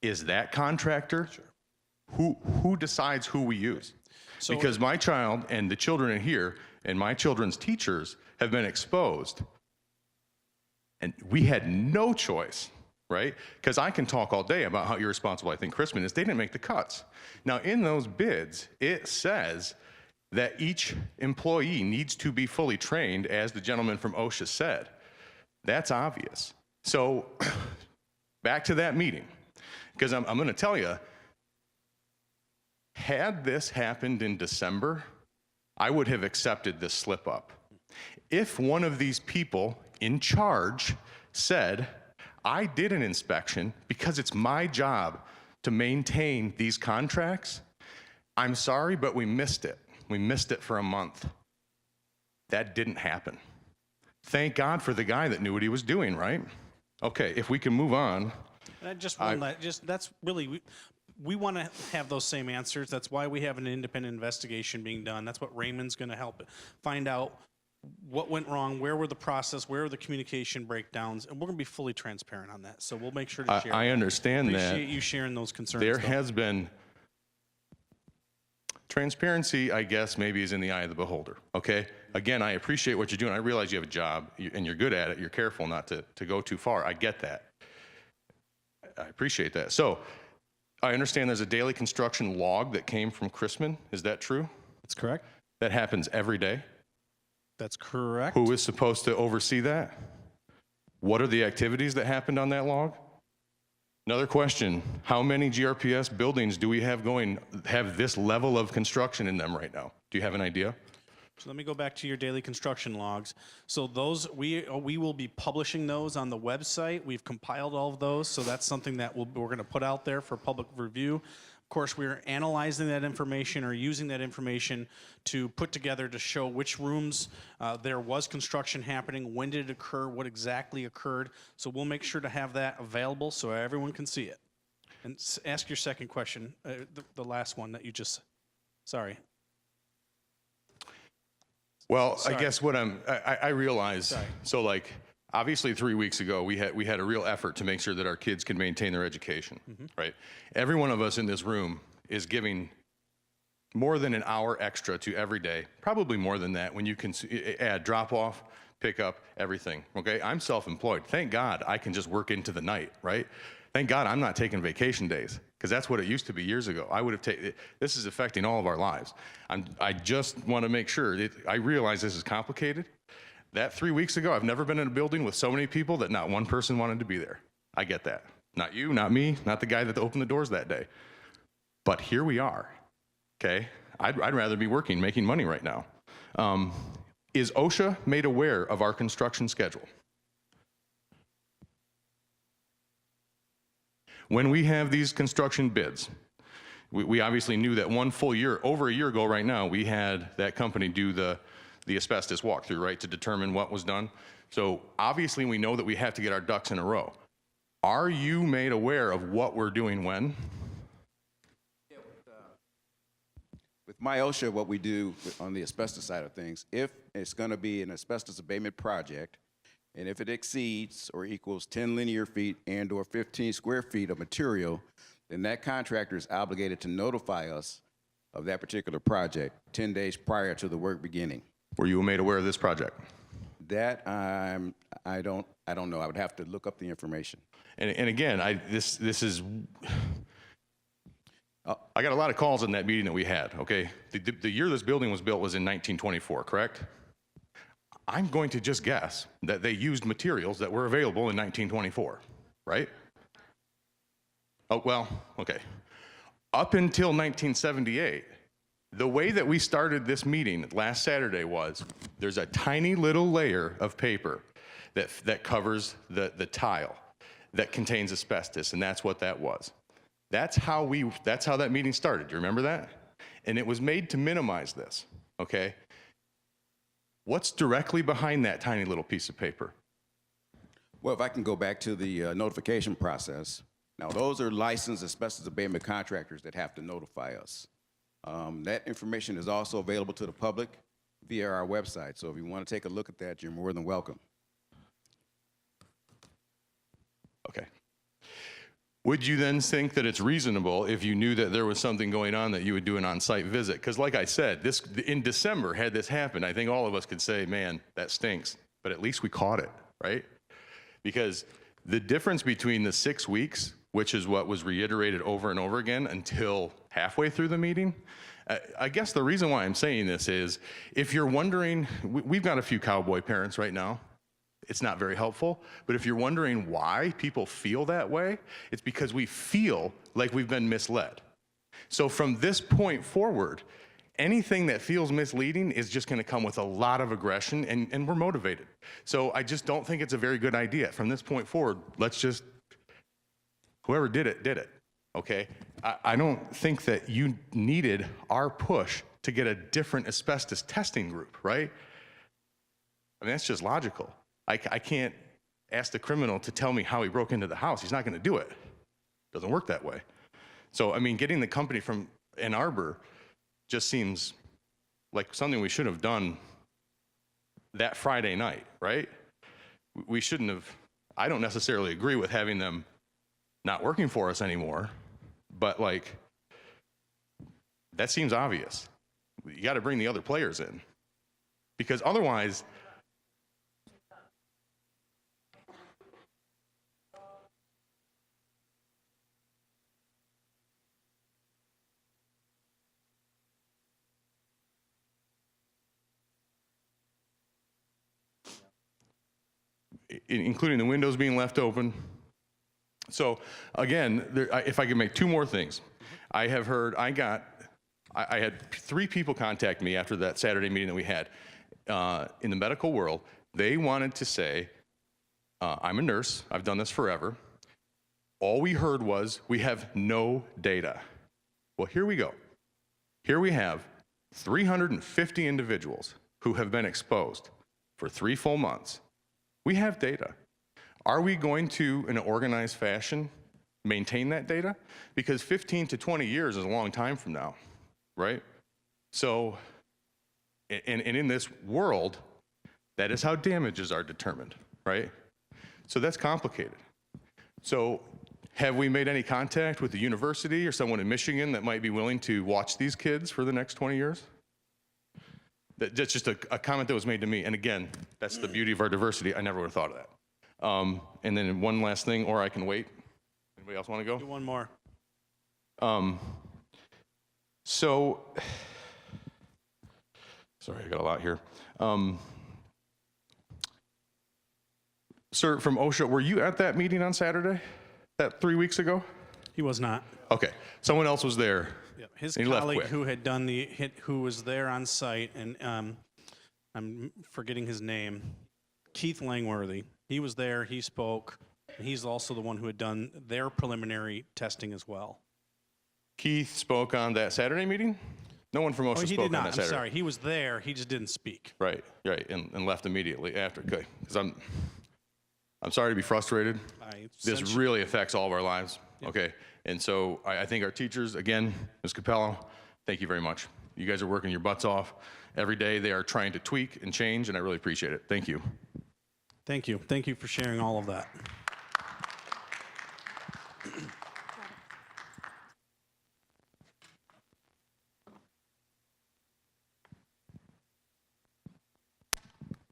S9: Is that contractor? Sure. Who decides who we use? So, because my child and the children in here and my children's teachers have been exposed, and we had no choice, right? Because I can talk all day about how irresponsible I think Chrisman is. They didn't make the cuts. Now, in those bids, it says that each employee needs to be fully trained, as the gentleman from OSHA said. That's obvious. So back to that meeting, because I'm going to tell you, had this happened in December, I would have accepted this slip up. If one of these people in charge said, I did an inspection because it's my job to maintain these contracts, I'm sorry, but we missed it. We missed it for a month. That didn't happen. Thank God for the guy that knew what he was doing, right? Okay, if we can move on.
S1: And I just want that's really, we want to have those same answers. That's why we have an independent investigation being done. That's what Raymond's going to help find out what went wrong, where were the process, where were the communication breakdowns, and we're going to be fully transparent on that. So we'll make sure to share.
S9: I understand that.
S1: Appreciate you sharing those concerns.
S9: There has been Transparency, I guess, maybe is in the eye of the beholder, okay? Again, I appreciate what you're doing. I realize you have a job and you're good at it. You're careful not to go too far. I get that. I appreciate that. So I understand there's a daily construction log that came from Chrisman. Is that true?
S1: That's correct.
S9: That happens every day?
S1: That's correct.
S9: Who is supposed to oversee that? What are the activities that happened on that log? Another question, how many GRPS buildings do we have have this level of construction in them right now? Do you have an idea?
S1: So let me go back to your daily construction logs. So those, we will be publishing those on the website. We've compiled all of those, so that's something that we're going to put out there for public review. Of course, we're analyzing that information or using that information to put together to show which rooms there was construction happening, when did it occur, what exactly occurred. So we'll make sure to have that available so everyone can see it. And ask your second question, the last one that you just, sorry.
S9: Well,
S1: Sorry.
S9: I guess what I realize,
S1: Sorry.
S9: so like, obviously 3 weeks ago, we had a real effort to make sure that our kids could maintain their education, right? Every one of us in this room is giving more than an hour extra to every day, probably more than that when you can add drop off, pick up, everything, okay? I'm self-employed. Thank God I can just work into the night, right? Thank God I'm not taking vacation days, because that's what it used to be years ago. I would have taken, this is affecting all of our lives. I just want to make sure, I realize this is complicated. That 3 weeks ago, I've never been in a building with so many people that not one person wanted to be there. I get that. Not you, not me, not the guy that opened the doors that day. But here we are, okay? I'd rather be working, making money right now. Is OSHA made aware of our construction schedule? When we have these construction bids, we obviously knew that one full year, over a year ago right now, we had that company do the asbestos walkthrough, right, to determine what was done. So obviously we know that we have to get our ducks in a row. Are you made aware of what we're doing when?
S7: With my OSHA, what we do on the asbestos side of things, if it's going to be an asbestos abatement project, and if it exceeds or equals 10 linear feet and or 15 square feet of material, then that contractor is obligated to notify us of that particular project 10 days prior to the work beginning.
S9: Were you made aware of this project?
S7: That I don't know. I would have to look up the information.
S9: And again, this is, I got a lot of calls in that meeting that we had, okay? The year this building was built was in 1924, correct? I'm going to just guess that they used materials that were available in 1924, right? Oh, well, okay. Up until 1978, the way that we started this meeting last Saturday was there's a tiny little layer of paper that covers the tile that contains asbestos, and that's what that was. That's how that meeting started. Do you remember that? And it was made to minimize this, okay? What's directly behind that tiny little piece of paper?
S7: Well, if I can go back to the notification process. Now, those are licensed asbestos abatement contractors that have to notify us. That information is also available to the public via our website. So if you want to take a look at that, you're more than welcome.
S9: Okay. Would you then think that it's reasonable if you knew that there was something going on that you would do an on-site visit? Because like I said, in December, had this happened, I think all of us could say, man, that stinks. But at least we caught it, right? Because the difference between the 6 weeks, which is what was reiterated over and over again until halfway through the meeting, I guess the reason why I'm saying this is, if you're wondering, we've got a few cowboy parents right now. It's not very helpful, but if you're wondering why people feel that way, it's because we feel like we've been misled. So from this point forward, anything that feels misleading is just going to come with a lot of aggression, and we're motivated. So I just don't think it's a very good idea. From this point forward, let's just, whoever did it, okay? I don't think that you needed our push to get a different asbestos testing group, right? I mean, that's just logical. I can't ask the criminal to tell me how he broke into the house. He's not going to do it. Doesn't work that way. So, I mean, getting the company from Ann Arbor just seems like something we should have done that Friday night, right? We shouldn't have. I don't necessarily agree with having them not working for us anymore, but like, That seems obvious. You got to bring the other players in, because otherwise, including the windows being left open. So again, if I could make two more things. I have heard, I had 3 people contact me after that Saturday meeting that we had in the medical world. They wanted to say, I'm a nurse, I've done this forever. All we heard was, we have no data. Well, here we go. Here we have 350 individuals who have been exposed for 3 full months. We have data. Are we going to, in an organized fashion, maintain that data? Because 15 to 20 years is a long time from now, right? So, and in this world, that is how damages are determined, right? So that's complicated. So have we made any contact with the university or someone in Michigan that might be willing to watch these kids for the next 20 years? That's just a comment that was made to me. And again, that's the beauty of our diversity. I never would have thought of that. And then one last thing, or I can wait. Anybody else want to go?
S1: Do one more.
S9: So, sorry, I got a lot here. Sir, from OSHA, were you at that meeting on Saturday? That 3 weeks ago?
S1: He was not.
S9: Okay, someone else was there.
S1: Yep. His
S9: And he left
S1: colleague
S9: quick.
S1: who had done the hit, who was there on site, and I'm forgetting his name, Keith Langworthy. He was there, he spoke, and he's also the one who had done their preliminary testing as well.
S9: Keith spoke on that Saturday meeting? No one from OSHA
S1: Oh, he
S9: spoke
S1: did
S9: on
S1: not.
S9: that
S1: I'm
S9: Saturday.
S1: sorry. He was there, he just didn't speak.
S9: Right, and left immediately after. Okay, because I'm sorry to be frustrated. This really affects all of our lives. Okay, and so I think our teachers, again, Ms. Capello, thank you very much. You guys are working your butts off. Every day they are trying to tweak and change, and I really appreciate it. Thank you.
S1: Thank you. Thank you for sharing all of that.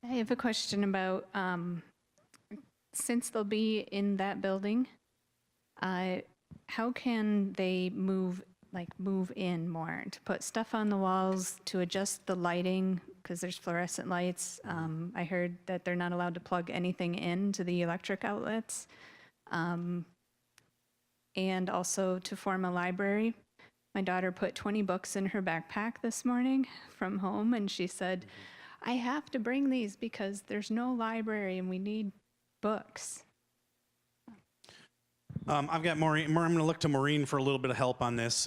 S10: I have a question about, since they'll be in that building, how can they move in more, to put stuff on the walls, to adjust the lighting, because there's fluorescent lights. I heard that they're not allowed to plug anything into the electric outlets. And also to form a library. My daughter put 20 books in her backpack this morning from home, and she said, I have to bring these because there's no library and we need books.
S1: I've got Maureen. I'm going to look to Maureen for a little bit of help on this.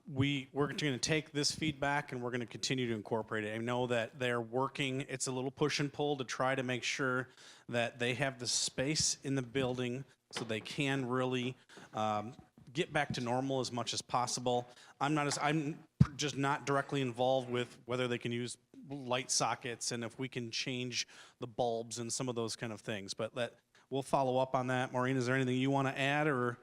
S1: We're going to take this feedback and we're going to continue to incorporate it. I know that they're working. It's a little push and pull to try to make sure that they have the space in the building so they can really get back to normal as much as possible. I'm just not directly involved with whether they can use light sockets and if we can change the bulbs and some of those kind of things. But we'll follow up on that. Maureen, is there anything you want to add or?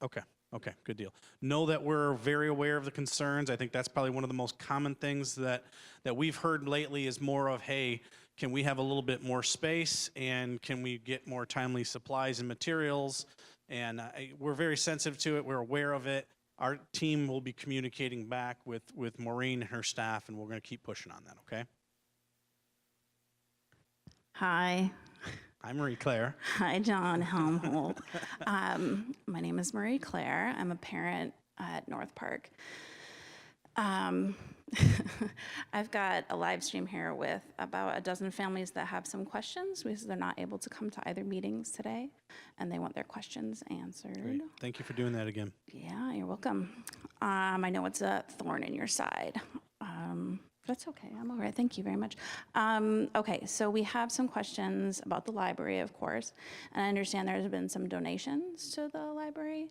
S1: Okay, good deal. Know that we're very aware of the concerns. I think that's probably one of the most common things that we've heard lately is more of, hey, can we have a little bit more space and can we get more timely supplies and materials? And we're very sensitive to it. We're aware of it. Our team will be communicating back with Maureen and her staff, and we're going to keep pushing on that, okay?
S11: Hi.
S1: I'm Marie Claire.
S11: Hi, John Helmholt. My name is Marie Claire. I'm a parent at North Park. I've got a live stream here with about a dozen families that have some questions because they're not able to come to either meetings today, and they want their questions answered.
S1: Great. Thank you for doing that again.
S11: Yeah, you're welcome. I know it's a thorn in your side. That's okay. I'm all right. Thank you very much. Okay, so we have some questions about the library, of course, and I understand there's been some donations to the library.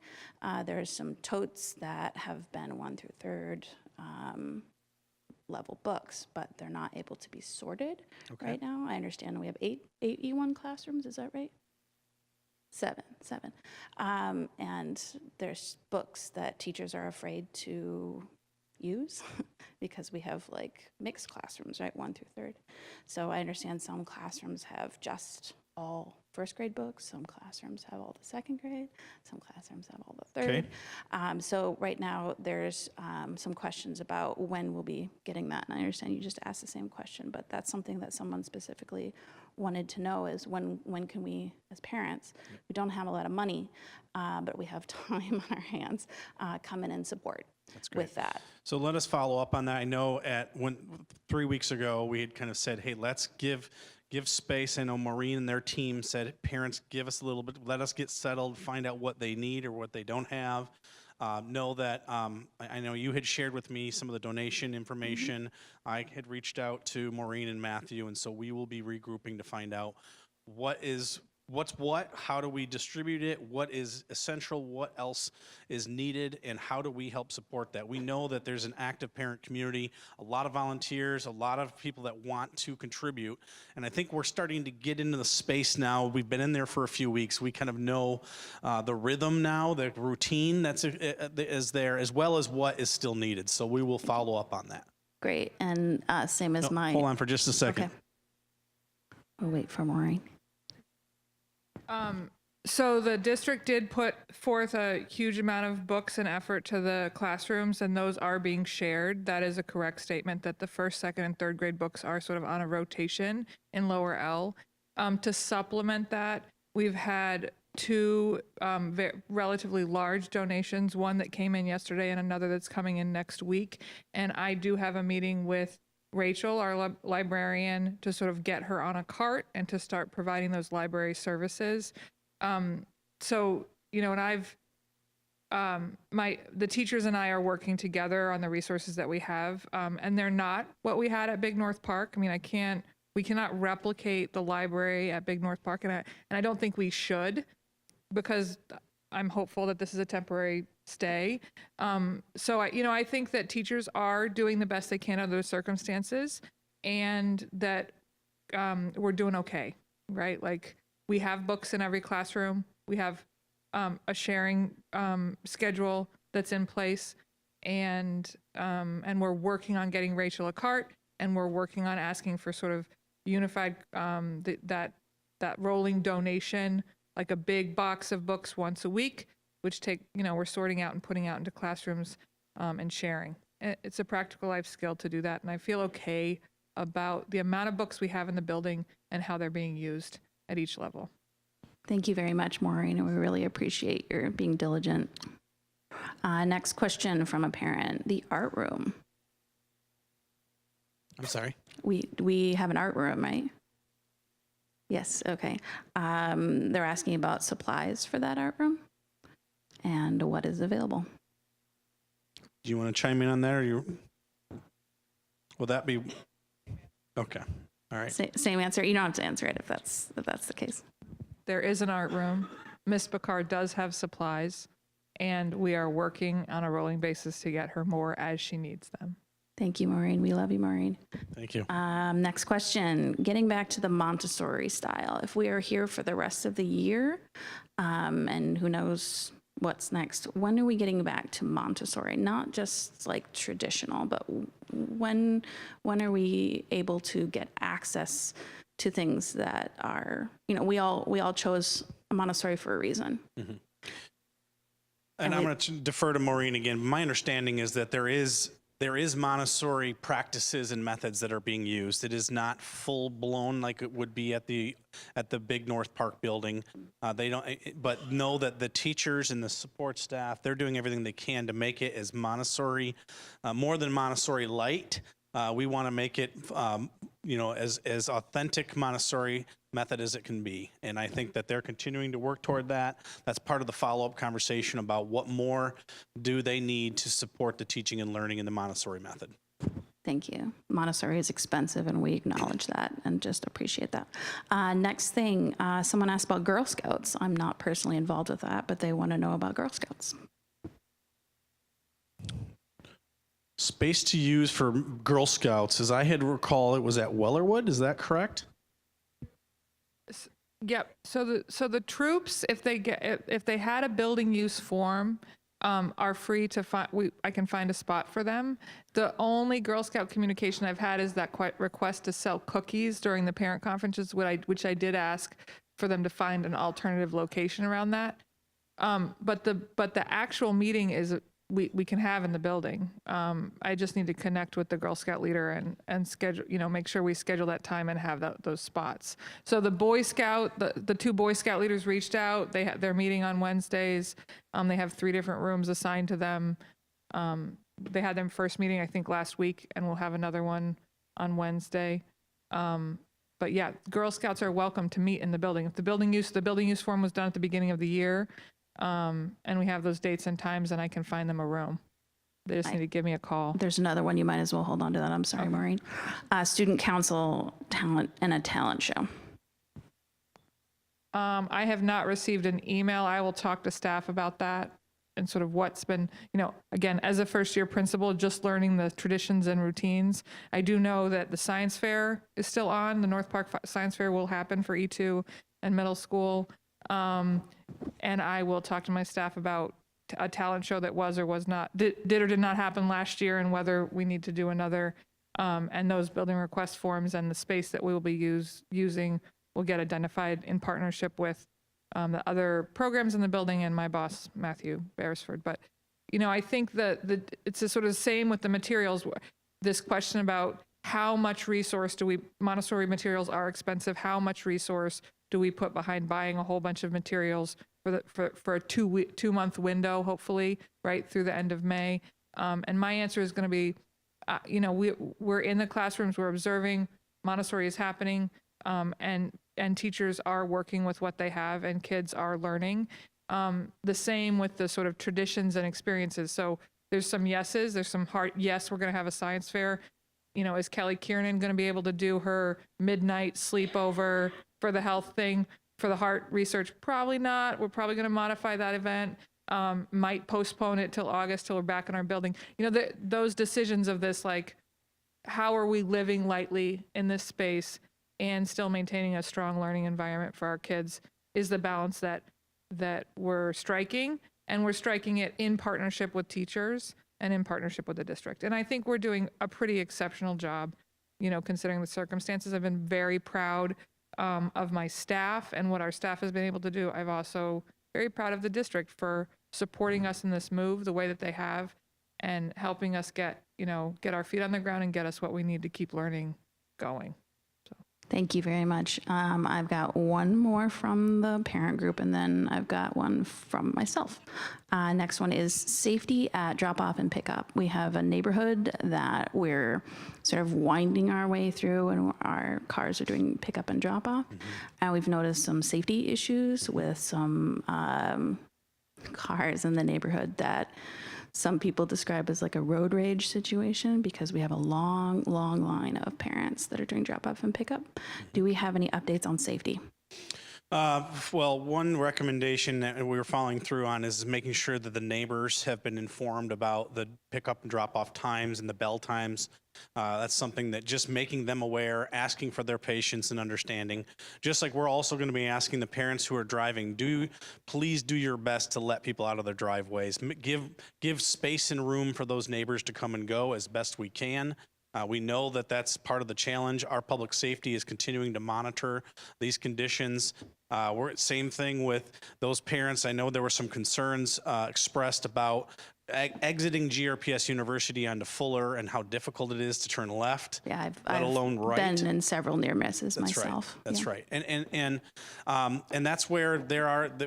S11: There's some totes that have been 1 through 3rd level books, but they're not able to be sorted right now. I understand we have eight E1 classrooms. Is that right? 7. And there's books that teachers are afraid to use because we have like mixed classrooms, right, 1 through 3rd. So I understand some classrooms have just all first grade books, some classrooms have all the second grade, some classrooms have all the third.
S1: Okay.
S11: So right now there's some questions about when we'll be getting that. And I understand you just asked the same question, but that's something that someone specifically wanted to know is when can we, as parents, we don't have a lot of money, but we have time on our hands, come in and support with that.
S1: So let us follow up on that. I know 3 weeks ago, we had kind of said, hey, let's give space. I know Maureen and their team said, parents, give us a little bit, let us get settled, find out what they need or what they don't have. Know that I know you had shared with me some of the donation information. I had reached out to Maureen and Matthew, and so we will be regrouping to find out what's what, how do we distribute it, what is essential, what else is needed, and how do we help support that. We know that there's an active parent community, a lot of volunteers, a lot of people that want to contribute, and I think we're starting to get into the space now. We've been in there for a few weeks. We kind of know the rhythm now, the routine is there, as well as what is still needed, so we will follow up on that.
S11: Great, and same as mine.
S1: Hold on for just a second.
S11: Okay. We'll wait for Maureen.
S12: So the district did put forth a huge amount of books and effort to the classrooms, and those are being shared. That is a correct statement that the 1st, 2nd, and 3rd grade books are sort of on a rotation in lower L. To supplement that, we've had 2 relatively large donations, one that came in yesterday and another that's coming in next week. And I do have a meeting with Rachel, our librarian, to sort of get her on a cart and to start providing those library services. So, you know, and the teachers and I are working together on the resources that we have, and they're not what we had at Big North Park. I mean, we cannot replicate the library at Big North Park, and I don't think we should, because I'm hopeful that this is a temporary stay. So I think that teachers are doing the best they can under the circumstances, and that we're doing okay, right? Like, we have books in every classroom. We have a sharing schedule that's in place, and we're working on getting Rachel a cart, and we're working on asking for sort of unified that rolling donation, like a big box of books once a week, which we're sorting out and putting out into classrooms and sharing. It's a practical life skill to do that, and I feel okay about the amount of books we have in the building and how they're being used at each level.
S11: Thank you very much, Maureen, and we really appreciate your being diligent. Next question from a parent, the art room.
S1: I'm sorry?
S11: We have an art room, right? Yes, okay. They're asking about supplies for that art room and what is available.
S1: Do you want to chime in on that, or will that be, okay, all right.
S11: Same answer. You don't have to answer it if that's the case.
S12: There is an art room. Ms. Picard does have supplies, and we are working on a rolling basis to get her more as she needs them.
S11: Thank you, Maureen. We love you, Maureen.
S1: Thank you.
S11: Next question. Getting back to the Montessori style, if we are here for the rest of the year, and who knows what's next, when are we getting back to Montessori? Not just like traditional, but when are we able to get access to things that are, we all chose Montessori for a reason.
S1: Mm-hmm. And I'm going to defer to Maureen again. My understanding is that there is Montessori practices and methods that are being used. It is not full blown like it would be at the Big North Park building. But know that the teachers and the support staff, they're doing everything they can to make it as Montessori, more than Montessori light. We want to make it, as authentic Montessori method as it can be. And I think that they're continuing to work toward that. That's part of the follow-up conversation about what more do they need to support the teaching and learning in the Montessori method.
S11: Thank you. Montessori is expensive, and we acknowledge that and just appreciate that. Next thing, someone asked about Girl Scouts. I'm not personally involved with that, but they want to know about Girl Scouts.
S1: Space to use for Girl Scouts, as I had recall, it was at Wellerwood. Is that correct?
S12: Yep. So the troops, if they had a building use form, are free to find. I can find a spot for them. The only Girl Scout communication I've had is that request to sell cookies during the parent conferences, which I did ask for them to find an alternative location around that. But the actual meeting is we can have in the building. I just need to connect with the Girl Scout leader and schedule, make sure we schedule that time and have those spots. So the Boy Scout, the two Boy Scout leaders reached out. They're meeting on Wednesdays. They have 3 different rooms assigned to them. They had their first meeting, I think, last week, and we'll have another one on Wednesday. But yeah, Girl Scouts are welcome to meet in the building. If the building use form was done at the beginning of the year, and we have those dates and times, and I can find them a room. They just need to give me a call.
S11: There's another one. You might as well hold on to that. I'm sorry, Maureen. Student council talent and a talent show.
S12: I have not received an email. I will talk to staff about that and sort of what's been, again, as a first-year principal, just learning the traditions and routines. I do know that the science fair is still on. The North Park Science Fair will happen for E2 and middle school. And I will talk to my staff about a talent show that was or was not, did or did not happen last year, and whether we need to do another. And those building request forms and the space that we will be using will get identified in partnership with the other programs in the building and my boss, Matthew Beresford. But, I think that it's a sort of same with the materials. This question about how much resource Montessori materials are expensive, how much resource do we put behind buying a whole bunch of materials for a 2-month window, hopefully, right through the end of May? And my answer is going to be, we're in the classrooms, we're observing, Montessori is happening, and teachers are working with what they have, and kids are learning. The same with the sort of traditions and experiences. So there's some yeses, there's some hard, yes, we're going to have a science fair. Is Kelly Kiernan going to be able to do her midnight sleepover for the health thing, for the heart research? Probably not. We're probably going to modify that event. Might postpone it till August, till we're back in our building. Those decisions of this, like, how are we living lightly in this space and still maintaining a strong learning environment for our kids, is the balance that we're striking, and we're striking it in partnership with teachers and in partnership with the district. And I think we're doing a pretty exceptional job, considering the circumstances. I've been very proud of my staff and what our staff has been able to do. I've also very proud of the district for supporting us in this move the way that they have, and helping us get our feet on the ground and get us what we need to keep learning going.
S11: Thank you very much. I've got one more from the parent group, and then I've got one from myself. Next one is safety at drop-off and pickup. We have a neighborhood that we're sort of winding our way through, and our cars are doing pickup and drop-off. And we've noticed some safety issues with some cars in the neighborhood that some people describe as like a road rage situation, because we have a long line of parents that are doing drop-off and pickup. Do we have any updates on safety?
S1: Well, one recommendation that we were following through on is making sure that the neighbors have been informed about the pickup and drop-off times and the bell times. That's something that just making them aware, asking for their patience and understanding. Just like we're also going to be asking the parents who are driving, please do your best to let people out of their driveways. Give space and room for those neighbors to come and go as best we can. We know that that's part of the challenge. Our public safety is continuing to monitor these conditions. Same thing with those parents. I know there were some concerns expressed about exiting GRPS University onto Fuller and how difficult it is to turn left,
S11: Yeah,
S1: let alone right.
S11: been in several near misses
S1: That's
S11: myself.
S1: Right. That's right. And that's where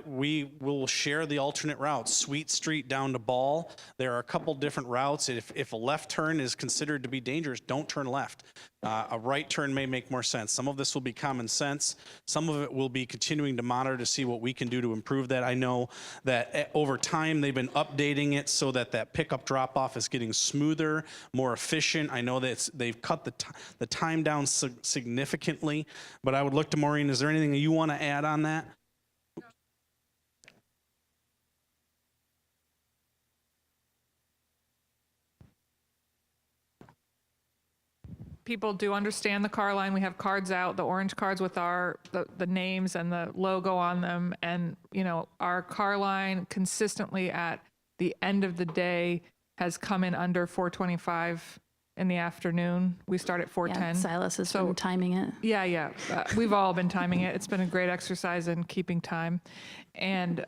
S1: we will share the alternate routes. Sweet Street down to Ball. There are a couple different routes. If a left turn is considered to be dangerous, don't turn left. A right turn may make more sense. Some of this will be common sense. Some of it will be continuing to monitor to see what we can do to improve that. I know that over time they've been updating it so that pickup drop-off is getting smoother, more efficient. I know that they've cut the time down significantly, but I would look to Maureen. Is there anything that you want to add on that?
S12: people do understand the car line. We have cards out, the orange cards with the names and the logo on them. And, our car line consistently at the end of the day has come in under 425 in the afternoon. We start at 410.
S11: Silas has been timing it.
S12: Yeah. We've all been timing it. It's been a great exercise in keeping time, and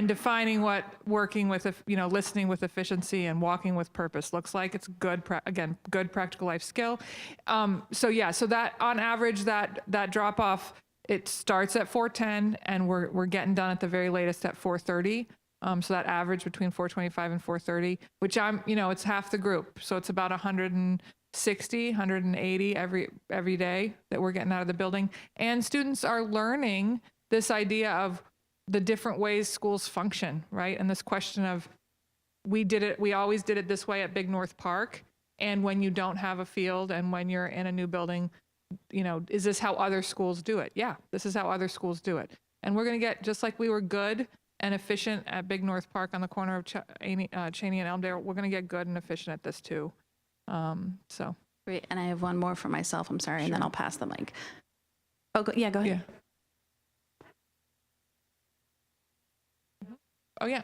S12: defining what working with, listening with efficiency and walking with purpose looks like. It's good, good practical life skill. So that on average, that drop off, it starts at 410, and we're getting done at the very latest at 4:30. So that average between 425 and 430, which it's half the group. So it's about 160, 180 every day that we're getting out of the building. And students are learning this idea of the different ways schools function, right? And this question of, we always did it this way at Big North Park. And when you don't have a field and when you're in a new building, is this how other schools do it? Yeah, this is how other schools do it. And we're going to get, just like we were good and efficient at Big North Park on the corner of Cheney and Elmdale, we're going to get good and efficient at this too. So.
S11: Great, and I have one more for myself, I'm sorry, and then I'll pass the mic. Oh, go ahead.
S12: Yeah. Oh, yeah.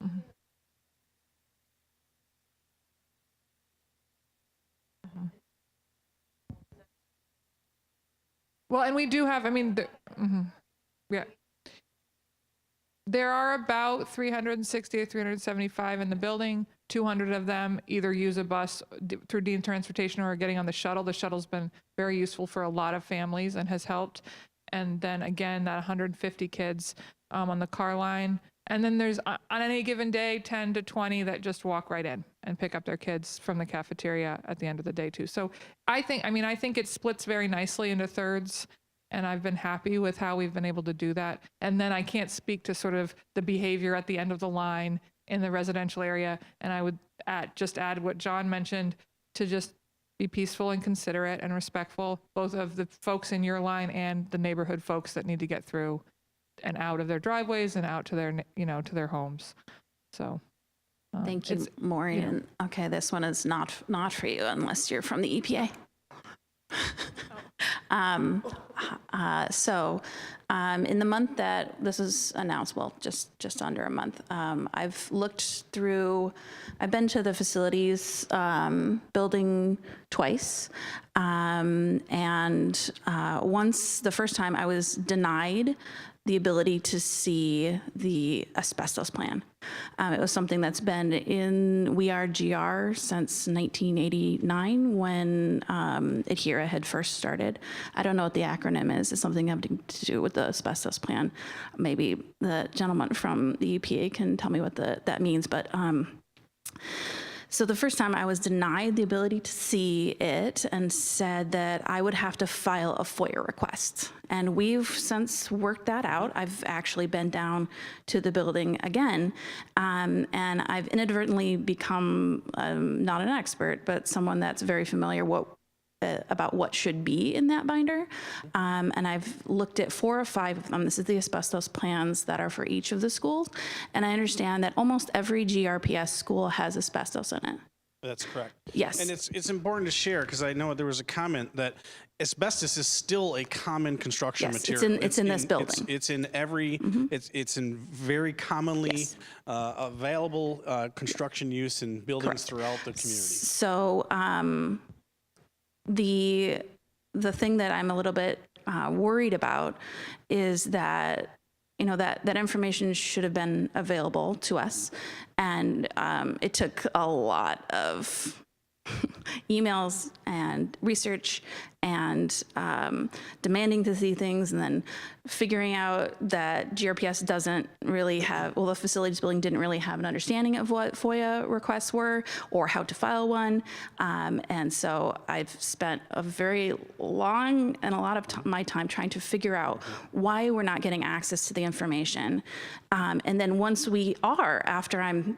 S12: Mm-hmm. Mm-hmm. Well, and we do have, yeah. There are about 360 or 375 in the building. 200 of them either use a bus through Dean Transportation or are getting on the shuttle. The shuttle's been very useful for a lot of families and has helped. And then again, that 150 kids on the car line. And then there's, on any given day, 10 to 20 that just walk right in and pick up their kids from the cafeteria at the end of the day too. So I think it splits very nicely into thirds. And I've been happy with how we've been able to do that. And then I can't speak to sort of the behavior at the end of the line in the residential area. And I would add what John mentioned, to just be peaceful and considerate and respectful, both of the folks in your line and the neighborhood folks that need to get through and out of their driveways and out to their, to their homes. So.
S11: Thank you, Maureen. Yeah. Okay, this one is not for you unless you're from the EPA. In the month that this is announced, well, just under a month, I've been to the facilities building twice. Once, the first time, I was denied the ability to see the asbestos plan. It was something that's been in We Are GR since 1989 when Adhera had first started. I don't know what the acronym is. It's something having to do with the asbestos plan. Maybe the gentleman from the EPA can tell me what that means. But so the first time I was denied the ability to see it and said that I would have to file a FOIA request. And we've since worked that out. I've actually been down to the building again, and I've inadvertently become not an expert, but someone that's very familiar about what should be in that binder. And I've looked at 4 or 5 of them. This is the asbestos plans that are for each of the schools. And I understand that almost every GRPS school has asbestos in it.
S1: That's correct.
S11: Yes.
S1: And it's important to share, because I know there was a comment that asbestos is still a common construction material.
S11: It's in this building.
S1: It's in every, it's in very commonly available construction use in buildings throughout the community.
S11: So, the thing that I'm a little bit worried about is that, that information should have been available to us. And it took a lot of emails and research and demanding to see things, and then figuring out that GRPS doesn't really have, the facilities building didn't really have an understanding of what FOIA requests were or how to file one. And so I've spent a very long and a lot of my time trying to figure out why we're not getting access to the information. And then once we are, after I'm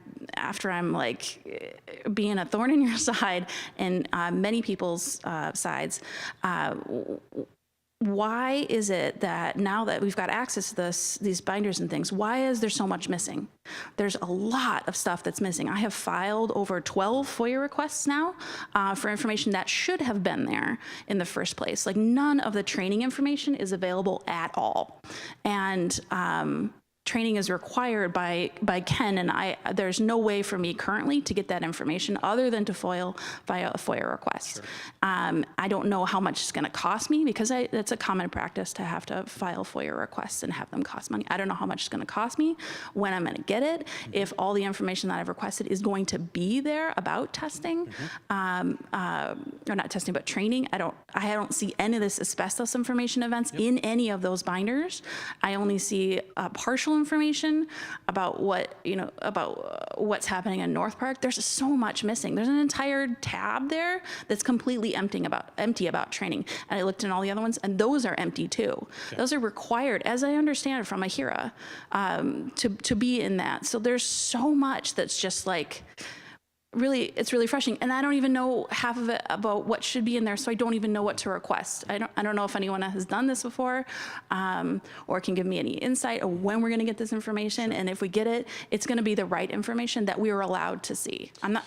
S11: like being a thorn in your side and many people's sides, why is it that now that we've got access to these binders and things, why is there so much missing? There's a lot of stuff that's missing. I have filed over 12 FOIA requests now for information that should have been there in the first place. Like, none of the training information is available at all. And training is required by Ken, and there's no way for me currently to get that information other than to file a FOIA request. Sure. I don't know how much it's going to cost me, because it's a common practice to have to file FOIA requests and have them cost money. I don't know how much it's going to cost me, when I'm going to get it, if all the information that I've requested is going to be there about testing, or not testing, but training. I don't see any of this asbestos information events in any of those binders. I only see partial information about what's happening in North Park. There's so much missing. There's an entire tab there that's completely empty about training. And I looked in all the other ones, and those are empty too. Okay. Those are required, as I understand it from AHIRA, to be in that. So there's so much that's just like, really, it's really frustrating. And I don't even know half of it about what should be in there, so I don't even know what to request. I don't know if anyone has done this before, or can give me any insight of when we're going to get this information. And if we get it, it's going to be the right information that we are allowed to see. I'm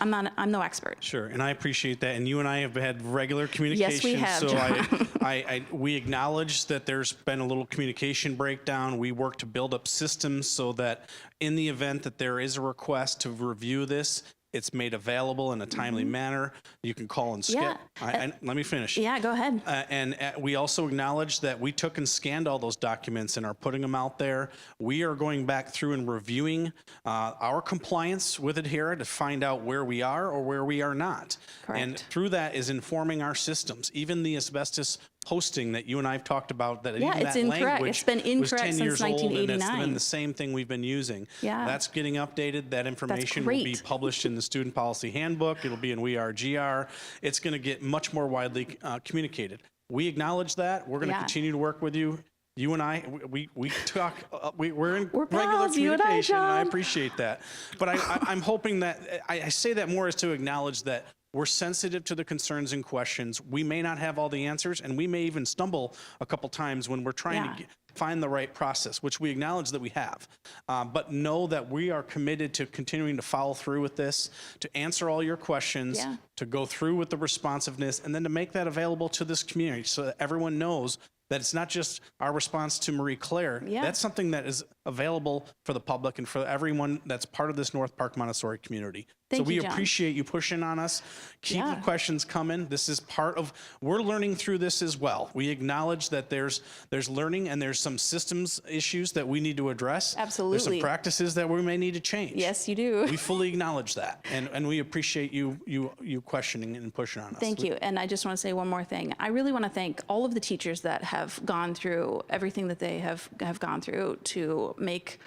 S11: no expert.
S1: Sure, and I appreciate that. And you and I have had regular communication.
S11: Yes, we have.
S1: So we acknowledge that there's been a little communication breakdown. We work to build up systems so that in the event that there is a request to review this, it's made available in a timely manner. You can call and skip.
S11: Yeah.
S1: Let me finish.
S11: Yeah, go ahead.
S1: And we also acknowledge that we took and scanned all those documents and are putting them out there. We are going back through and reviewing our compliance with AHIRA to find out where we are or where we are not.
S11: Correct.
S1: And through that is informing our systems. Even the asbestos posting that you and I have talked about, that
S11: yeah,
S1: even
S11: it's
S1: that
S11: incorrect.
S1: language
S11: It's been incorrect
S1: was 10
S11: since
S1: years old,
S11: 1989.
S1: and it's been the same thing we've been using.
S11: Yeah.
S1: That's getting updated. That information will be published in the Student Policy Handbook. It'll be in We Are GR. It's going to get much more widely communicated. We acknowledge that. We're going to continue to work with you. You and I, we talk, we're in regular communication, and I appreciate that. But I'm hoping that, I say that more as to acknowledge that we're sensitive to the concerns and questions. We may not have all the answers, and we may even stumble a couple times when we're trying to find the right process, which we acknowledge that we have. But know that we are committed to continuing to follow through with this, to answer all your questions, to go through with the responsiveness, and then to make that available to this community so that everyone knows that it's not just our response to Marie Claire. That's something that is available for the public and for everyone that's part of this North Park Montessori community. So we appreciate you pushing on us. Keep the questions coming. This is part of, we're learning through this as well. We acknowledge that there's learning and there's some systems issues that we need to address.
S11: Absolutely.
S1: There's some practices that we may need to change.
S11: Yes, you do.
S1: We fully acknowledge that. And we appreciate you questioning and pushing on us.
S11: Thank you. And I just want to say one more thing. I really want to thank all of the teachers that have gone through everything that they have gone through to make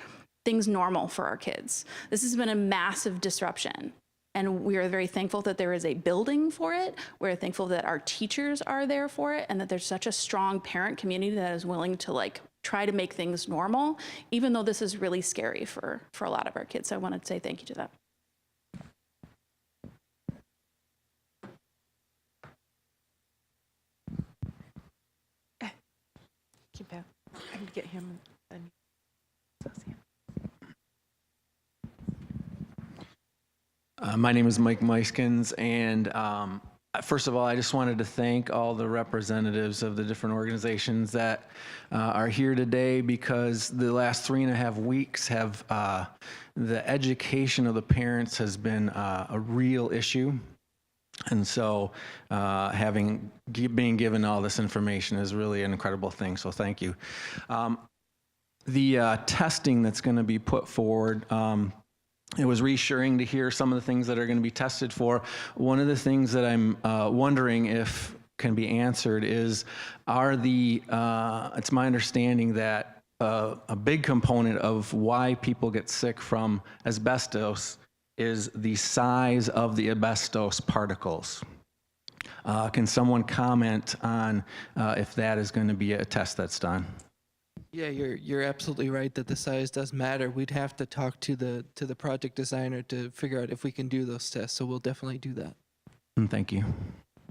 S11: things normal for our kids. This has been a massive disruption, and we are very thankful that there is a building for it. We're thankful that our teachers are there for it, and that there's such a strong parent community that is willing to try to make things normal, even though this is really scary for a lot of our kids. So I wanted to say thank you to that.
S8: Keep it. I can get him.
S13: My name is Mike Meiskens, and first of all, I just wanted to thank all the representatives of the different organizations that are here today, because the last 3.5 weeks have, the education of the parents has been a real issue. And so being given all this information is really an incredible thing, so thank you. The testing that's going to be put forward, it was reassuring to hear some of the things that are going to be tested for. One of the things that I'm wondering if can be answered is, it's my understanding that a big component of why people get sick from asbestos is the size of the asbestos particles. Can someone comment on if that is going to be a test that's done?
S4: Yeah, you're absolutely right that the size does matter. We'd have to talk to the project designer to figure out if we can do those tests. So we'll definitely do that.
S13: Thank you.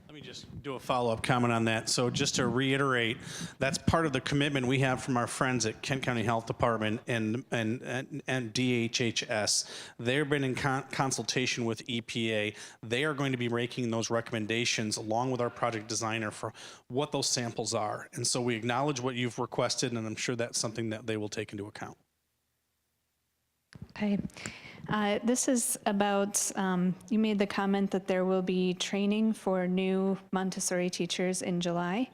S1: Let me just do a follow-up comment on that. So just to reiterate, that's part of the commitment we have from our friends at Kent County Health Department and DHHS. They've been in consultation with EPA. They are going to be making those recommendations along with our project designer for what those samples are. And so we acknowledge what you've requested, and I'm sure that's something that they will take into account.
S10: Okay. This is about, you made the comment that there will be training for new Montessori teachers in July.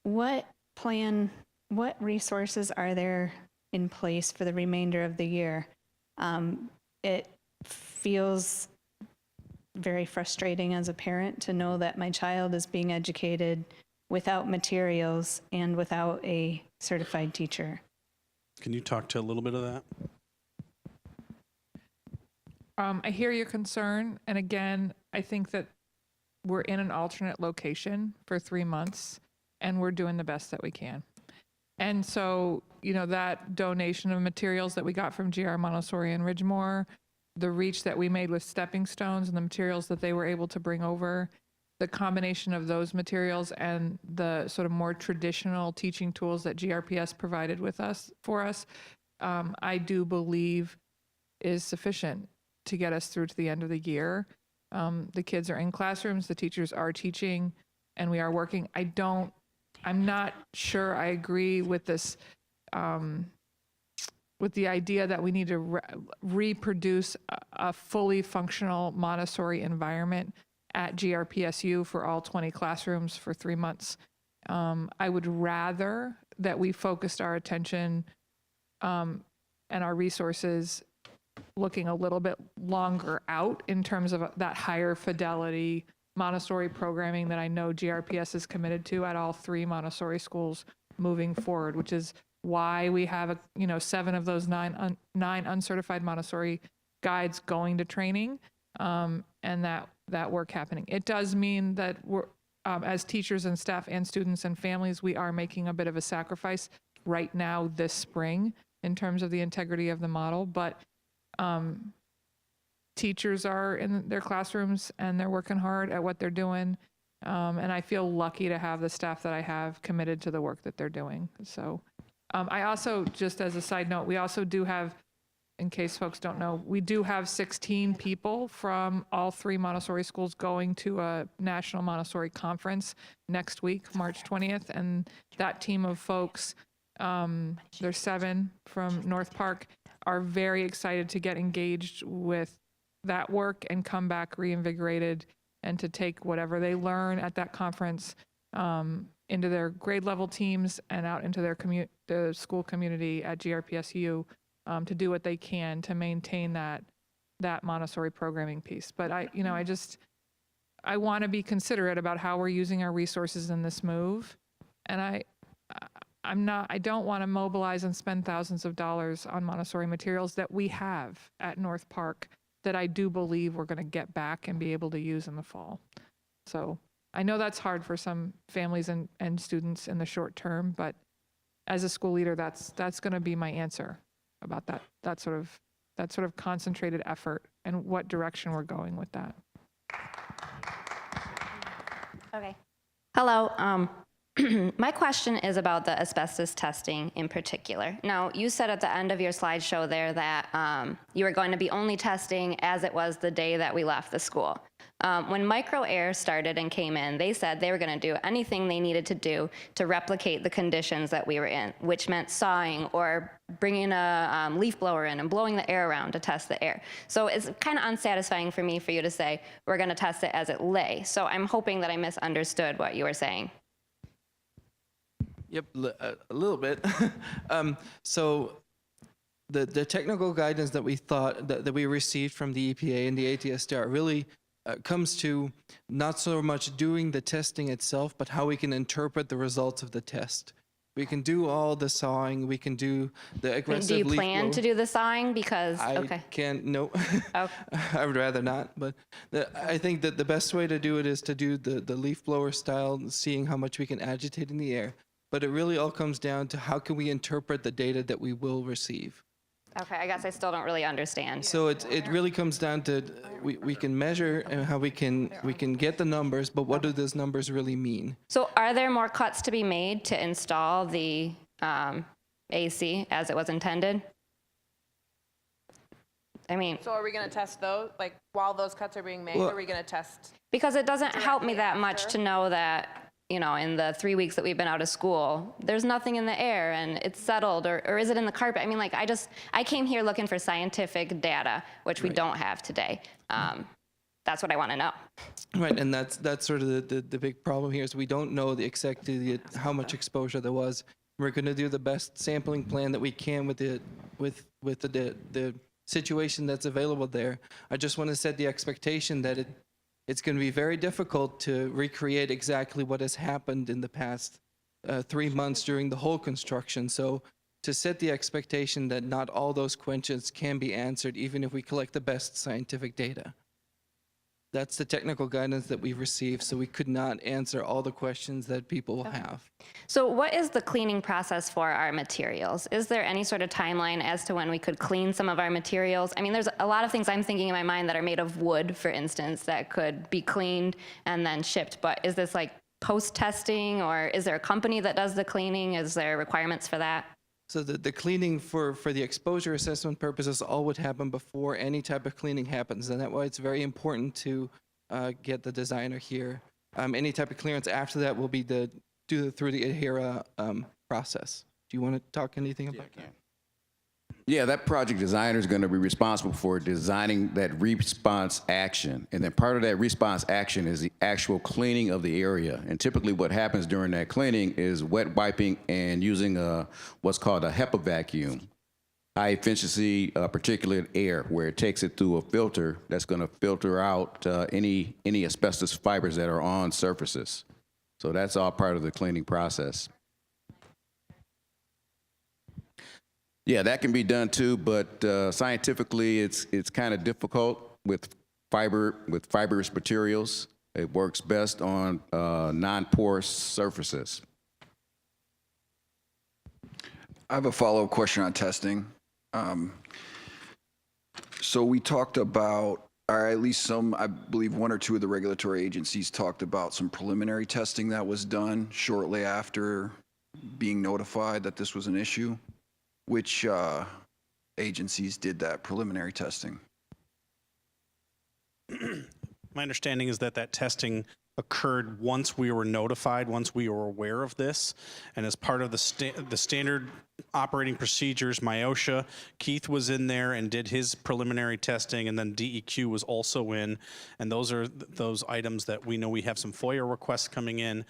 S10: What resources are there in place for the remainder of the year? It feels very frustrating as a parent to know that my child is being educated without materials and without a certified teacher.
S1: Can you talk to a little bit of that?
S12: I hear your concern, and again, I think that we're in an alternate location for 3 months, and we're doing the best that we can. And so, you know, that donation of materials that we got from GR Montessori and Ridgemore, the reach that we made with Stepping Stones and the materials that they were able to bring over, the combination of those materials and the sort of more traditional teaching tools that GRPS provided for us, I do believe is sufficient to get us through to the end of the year. The kids are in classrooms, the teachers are teaching, and we are working. I'm not sure I agree with this, with the idea that we need to reproduce a fully functional Montessori environment at GRPSU for all 20 classrooms for 3 months. I would rather that we focused our attention and our resources looking a little bit longer out in terms of that higher fidelity Montessori programming that I know GRPS is committed to at all 3 Montessori schools moving forward, which is why we have 7 of those 9 uncertified Montessori guides going to training, and that work happening. It does mean that we're, as teachers and staff and students and families, we are making a bit of a sacrifice right now this spring in terms of the integrity of the model, but teachers are in their classrooms and they're working hard at what they're doing. And I feel lucky to have the staff that I have committed to the work that they're doing. So I also, just as a side note, we also do have, in case folks don't know, we do have 16 people from all 3 Montessori schools going to a national Montessori conference next week, March 20th. And that team of folks, there's 7 from North Park, are very excited to get engaged with that work and come back reinvigorated and to take whatever they learn at that conference into their grade level teams and out into their school community at GRPSU to do what they can to maintain that Montessori programming piece. But I want to be considerate about how we're using our resources in this move, and I don't want to mobilize and spend thousands of dollars on Montessori materials that we have at North Park that I do believe we're going to get back and be able to use in the fall. So I know that's hard for some families and students in the short term, but as a school leader, that's going to be my answer about that sort of concentrated effort and what direction we're going with that.
S14: Okay. Hello. My question is about the asbestos testing in particular. Now, you said at the end of your slideshow there that you were going to be only testing as it was the day that we left the school. When micro air started and came in, they said they were going to do anything they needed to do to replicate the conditions that we were in, which meant sawing or bringing a leaf blower in and blowing the air around to test the air. So it's kind of unsatisfying for me for you to say, we're going to test it as it lay. So I'm hoping that I misunderstood what you were saying.
S4: Yep, a little bit. So the technical guidance that we thought that we received from the EPA and the ATSDR really comes to not so much doing the testing itself, but how we can interpret the results of the test. We can do all the sawing. We can do the aggressive leaf blow.
S14: Do you plan to do the sawing? Because, okay.
S4: I can't, no.
S14: Oh.
S4: I would rather not. But I think that the best way to do it is to do the leaf blower style, seeing how much we can agitate in the air. But it really all comes down to how can we interpret the data that we will receive.
S14: Okay, I guess I still don't really understand.
S4: So it really comes down to we can measure and how we can get the numbers, but what do those numbers really mean?
S14: So are there more cuts to be made to install the AC as it was intended? I mean,
S8: So are we going to test those, like, while those cuts are being made,
S4: Well-
S8: are we going to test?
S14: because it doesn't help me
S8: Directly
S14: that much
S8: after?
S14: to know that, you know, in the 3 weeks that we've been out of school, there's nothing in the air and it's settled, or is it in the carpet? I mean, like, I came here looking for scientific data, which we don't have today. That's what I want to know.
S4: Right, and that's sort of the big problem here is we don't know exactly how much exposure there was. We're going to do the best sampling plan that we can with the situation that's available there. I just want to set the expectation that it's going to be very difficult to recreate exactly what has happened in the past 3 months during the whole construction. So to set the expectation that not all those questions can be answered, even if we collect the best scientific data. That's the technical guidance that we've received, so we could not answer all the questions that people will have.
S14: So what is the cleaning process for our materials? Is there any sort of timeline as to when we could clean some of our materials? I mean, there's a lot of things I'm thinking in my mind that are made of wood, for instance, that could be cleaned and then shipped. But is this like post-testing, or is there a company that does the cleaning? Is there requirements for that?
S4: So the cleaning for the exposure assessment purposes all would happen before any type of cleaning happens, and that's why it's very important to get the designer here. Any type of clearance after that will be through the AHERA process. Do you want to talk anything about that?
S7: Yeah, that project designer is going to be responsible for designing that response action. And then part of that response action is the actual cleaning of the area. And typically what happens during that cleaning is wet wiping and using what's called a HEPA vacuum, high efficiency particulate air, where it takes it through a filter that's going to filter out any asbestos fibers that are on surfaces. So that's all part of the cleaning process. Yeah, that can be done too, but scientifically, it's kind of difficult with fibrous materials. It works best on non-porous surfaces.
S15: I have a follow-up question on testing. So we talked about, or at least some, I believe one or two of the regulatory agencies talked about some preliminary testing that was done shortly after being notified that this was an issue. Which agencies did that preliminary testing?
S1: My understanding is that testing occurred once we were notified, once we were aware of this, and as part of the standard operating procedures, MIOSHA, Keith was in there and did his preliminary testing, and then DEQ was also in, and those are those items that we know we have some FOIA requests coming in.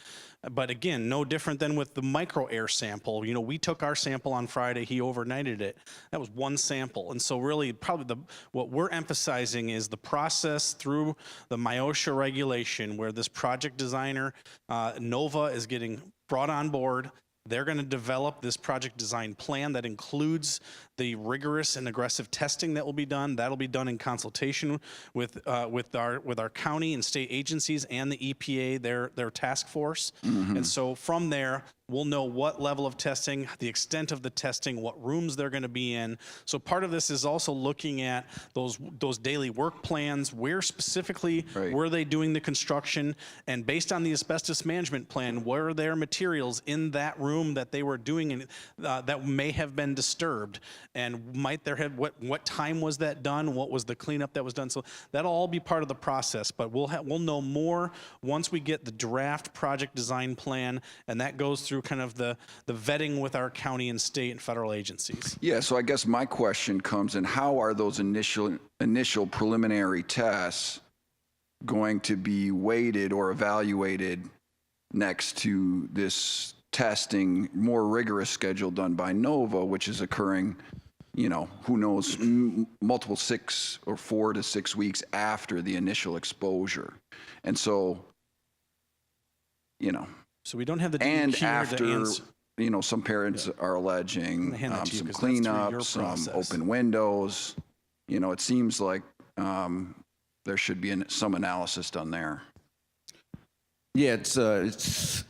S1: But again, no different than with the micro air sample. You know, we took our sample on Friday, he overnighted it. That was one sample. And so really probably what we're emphasizing is the process through the MIOSHA regulation where this project designer, NOVA, is getting brought on board. They're going to develop this project design plan that includes the rigorous and aggressive testing that will be done. That'll be done in consultation with our county and state agencies and the EPA, their task force. And so from there, we'll know what level of testing, the extent of the testing, what rooms they're going to be in. So part of this is also looking at those daily work plans. Where specifically were they doing the construction? And based on the asbestos management plan, where are their materials in that room that they were doing that may have been disturbed? And might there have, what time was that done? What was the cleanup that was done? So that'll all be part of the process, but we'll know more once we get the draft project design plan, and that goes through kind of the vetting with our county and state and federal agencies.
S15: Yeah, so I guess my question comes in, how are those initial preliminary tests going to be weighted or evaluated next to this testing, more rigorous schedule done by NOVA, which is occurring, you know, who knows, multiple 6 or 4 to 6 weeks after the initial exposure. And so, you know.
S1: So we don't have the DEQ
S15: and
S1: here
S15: after,
S1: to answer.
S15: you know, some parents are alleging some cleanup, some open windows. You know, it seems like there should be some analysis done there.
S7: Yeah, it's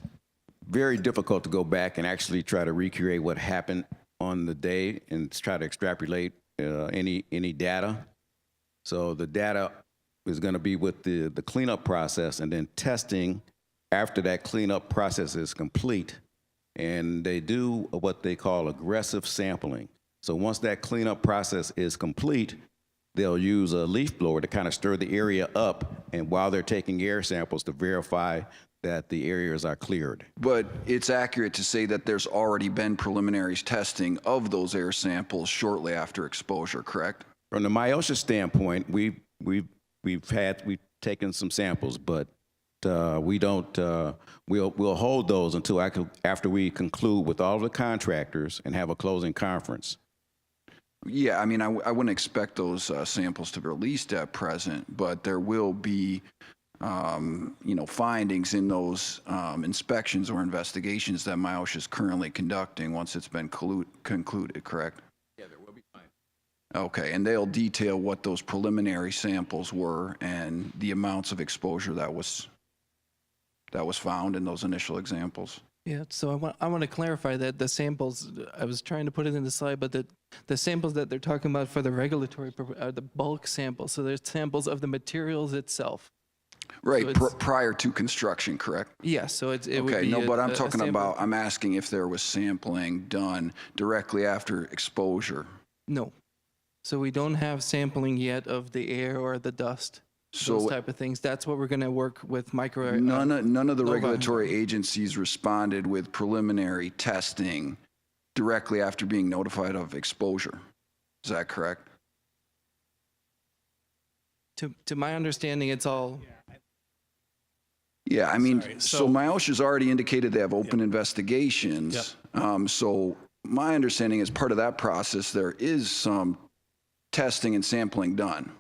S7: very difficult to go back and actually try to recreate what happened on the day and try to extrapolate any data. So the data is going to be with the cleanup process, and then testing after that cleanup process is complete. And they do what they call aggressive sampling. So once that cleanup process is complete, they'll use a leaf blower to kind of stir the area up, and while they're taking air samples to verify that the areas are cleared.
S15: But it's accurate to say that there's already been preliminary testing of those air samples shortly after exposure, correct?
S7: From the MIOSHA standpoint, we've taken some samples, but we don't. We'll hold those until after we conclude with all the contractors and have a closing conference.
S15: Yeah, I mean, I wouldn't expect those samples to be released at present, but there will be, findings in those inspections or investigations that MIOSHA is currently conducting once it's been concluded, correct?
S7: Yeah, there will be findings.
S15: Okay, and they'll detail what those preliminary samples were and the amounts of exposure that was found in those initial examples.
S4: Yeah, so I want to clarify that the samples, I was trying to put it in the slide, but the samples that they're talking about for the regulatory are the bulk samples. So there's samples of the materials itself.
S15: Right,
S4: So
S15: prior to construction, correct?
S4: Yes, so it would
S15: Okay,
S4: be
S15: no, but I'm
S4: a
S15: talking
S4: sample.
S15: about, I'm asking if there was sampling done directly after exposure.
S4: No. So we don't have sampling yet of the air or the dust, those
S15: So
S4: type of things. That's what we're going to work with micro.
S15: none of the
S4: Nova.
S15: regulatory agencies responded with preliminary testing directly after being notified of exposure. Is that correct?
S4: To my understanding, it's all.
S15: Yeah, I mean,
S1: Sorry,
S15: so
S1: so-
S15: MIOSHA's already indicated they have open investigations. So my understanding is part of that process, there is some testing and sampling done.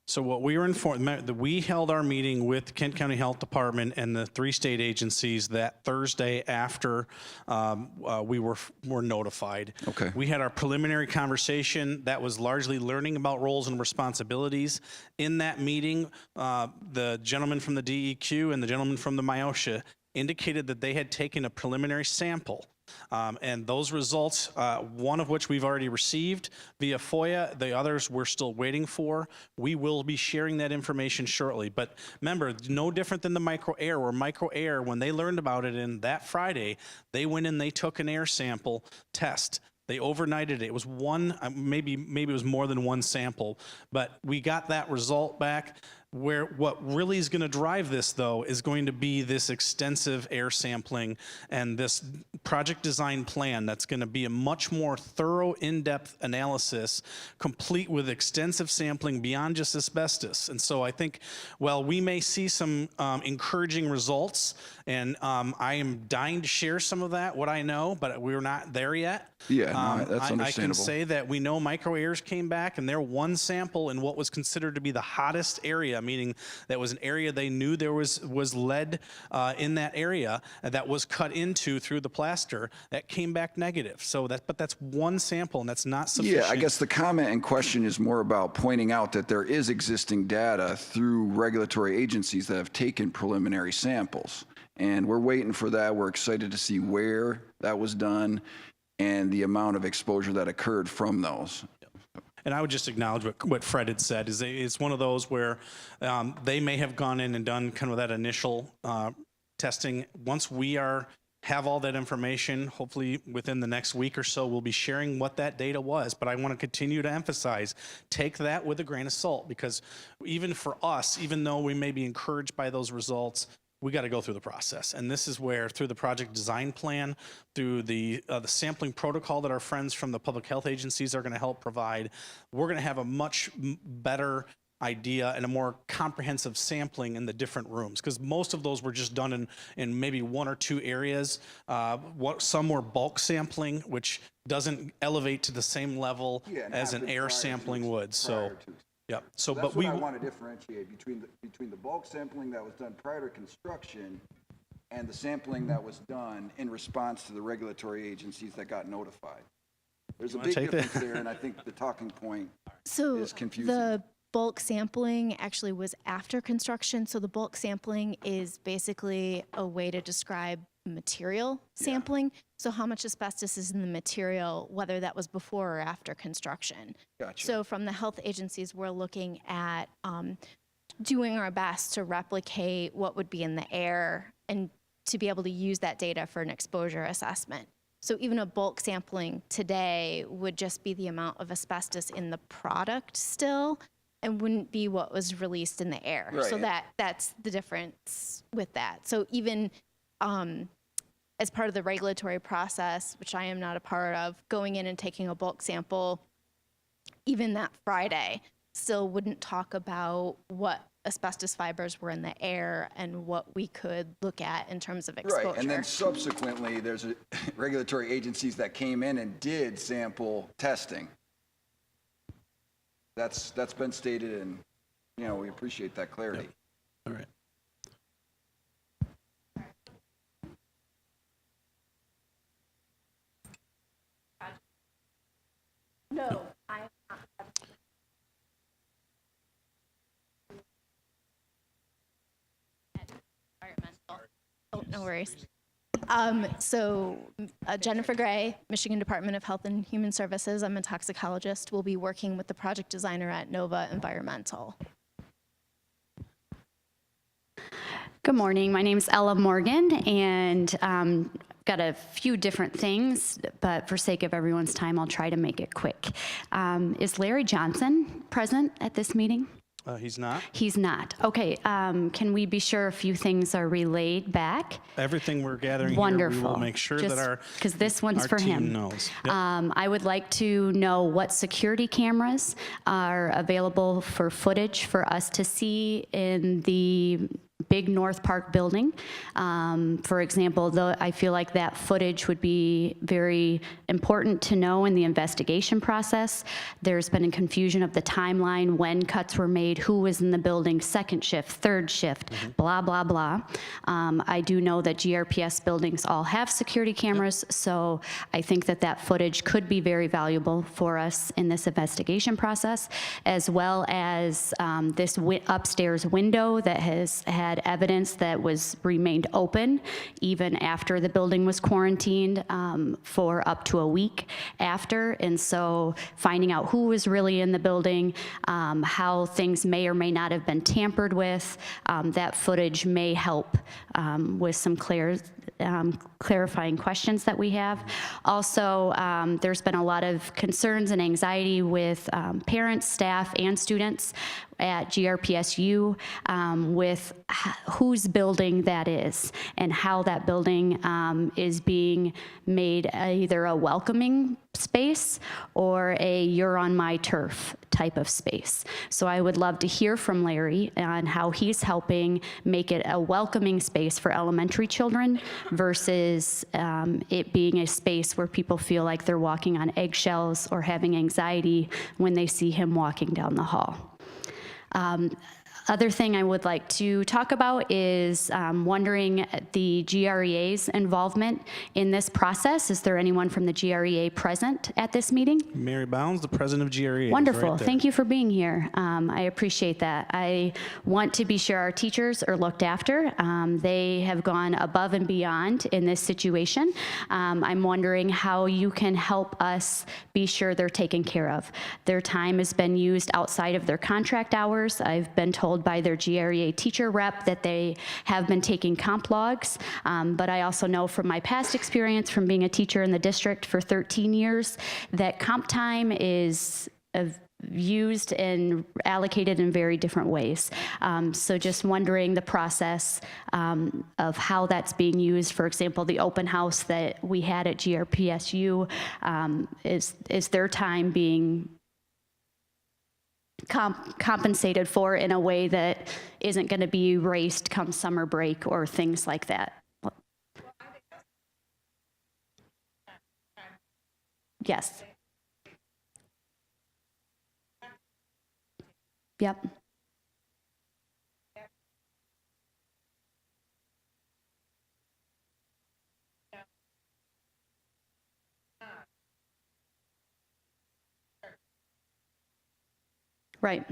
S1: So what we were informed, that we held our meeting with Kent County Health Department and the 3 state agencies that Thursday after we were notified.
S15: Okay.
S1: We had our preliminary conversation that was largely learning about roles and responsibilities. In that meeting, the gentleman from the DEQ and the gentleman from the MIOSHA indicated that they had taken a preliminary sample. And those results, one of which we've already received via FOIA, the others we're still waiting for. We will be sharing that information shortly. But remember, no different than the micro air, where micro air, when they learned about it in that Friday, they went in, they took an air sample test. They overnighted it. It was one, maybe it was more than one sample, but we got that result back. Where what really is going to drive this, though, is going to be this extensive air sampling and this project design plan that's going to be a much more thorough, in-depth analysis, complete with extensive sampling beyond just asbestos. And so I think, well, we may see some encouraging results, and I am dying to share some of that, what I know, but we're not there yet.
S15: Yeah, no, that's
S1: I can
S15: understandable.
S1: say that we know micro airs came back, and they're one sample in what was considered to be the hottest area, meaning that was an area they knew there was lead in that area that was cut into through the plaster that came back negative. So but that's one sample, and that's not sufficient.
S15: Yeah, I guess the comment and question is more about pointing out that there is existing data through regulatory agencies that have taken preliminary samples. And we're waiting for that. We're excited to see where that was done and the amount of exposure that occurred from those.
S1: And I would just acknowledge what Fred had said, is it's one of those where they may have gone in and done kind of that initial testing. Once we have all that information, hopefully within the next week or so, we'll be sharing what that data was. But I want to continue to emphasize, take that with a grain of salt, because even for us, even though we may be encouraged by those results, we got to go through the process. And this is where, through the project design plan, through the sampling protocol that our friends from the public health agencies are going to help provide, we're going to have a much better idea and a more comprehensive sampling in the different rooms, because most of those were just done in maybe 1 or 2 areas. Some were bulk sampling, which doesn't elevate to the same level as an air sampling would. So. Yeah. So,
S15: That's
S1: but
S15: what I want to differentiate between the bulk sampling that was done prior to construction and the sampling that was done in response to the regulatory agencies that got notified. There's a big difference there, and I think the talking point is confusing.
S16: The bulk sampling actually was after construction. So the bulk sampling is basically a way to describe material sampling. So how much asbestos is in the material, whether that was before or after construction.
S15: Gotcha.
S16: So from the health agencies, we're looking at doing our best to replicate what would be in the air and to be able to use that data for an exposure assessment. So even a bulk sampling today would just be the amount of asbestos in the product still, and wouldn't be what was released in the air. So
S15: Right.
S16: that's the difference with that. So even as part of the regulatory process, which I am not a part of, going in and taking a bulk sample, even that Friday, still wouldn't talk about what asbestos fibers were in the air and what we could look at in terms of exposure.
S15: Right, and then subsequently, there's regulatory agencies that came in and did sample testing. That's been stated, and we appreciate that clarity.
S1: All right.
S16: No, I. Oh, no worries. So Jennifer Gray, Michigan Department of Health and Human Services. I'm a toxicologist. Will be working with the project designer at Nova Environmental.
S17: Good morning. My name is Ella Morgan, and got a few different things, but for sake of everyone's time, I'll try to make it quick. Is Larry Johnson present at this meeting?
S1: He's not.
S17: He's not. Okay. Can we be sure a few things are relayed back?
S1: Everything we're gathering
S17: Wonderful.
S1: here, we will make sure
S17: Just
S1: that
S17: because this one's
S1: our
S17: for
S1: team
S17: him.
S1: knows. Yep.
S17: I would like to know what security cameras are available for footage for us to see in the big North Park building. For example, I feel like that footage would be very important to know in the investigation process. There's been a confusion of the timeline, when cuts were made, who was in the building, second shift, third shift, blah, blah, blah. I do know that GRPS buildings all have security cameras, so I think that that footage could be very valuable for us in this investigation process, as well as this upstairs window that has had evidence that remained open even after the building was quarantined for up to a week after. And so finding out who was really in the building, how things may or may not have been tampered with, that footage may help with some clarifying questions that we have. Also, there's been a lot of concerns and anxiety with parents, staff, and students at GRPSU with whose building that is and how that building is being made either a welcoming space or a you're on my turf type of space. So I would love to hear from Larry on how he's helping make it a welcoming space for elementary children versus it being a space where people feel like they're walking on eggshells or having anxiety when they see him walking down the hall. Other thing I would like to talk about is wondering the GREA's involvement in this process. Is there anyone from the GREA present at this meeting?
S1: Mary Bounds, the president of GREA.
S17: Wonderful.
S1: Right there.
S17: Thank you for being here. I appreciate that. I want to be sure our teachers are looked after. They have gone above and beyond in this situation. I'm wondering how you can help us be sure they're taken care of. Their time has been used outside of their contract hours. I've been told by their GREA teacher rep that they have been taking comp logs, but I also know from my past experience from being a teacher in the district for 13 years that comp time is used and allocated in very different ways. So just wondering the process of how that's being used. For example, the open house that we had at GRPSU, is their time being compensated for in a way that isn't going to be erased come summer break or things like that? Yes. Yep. Right.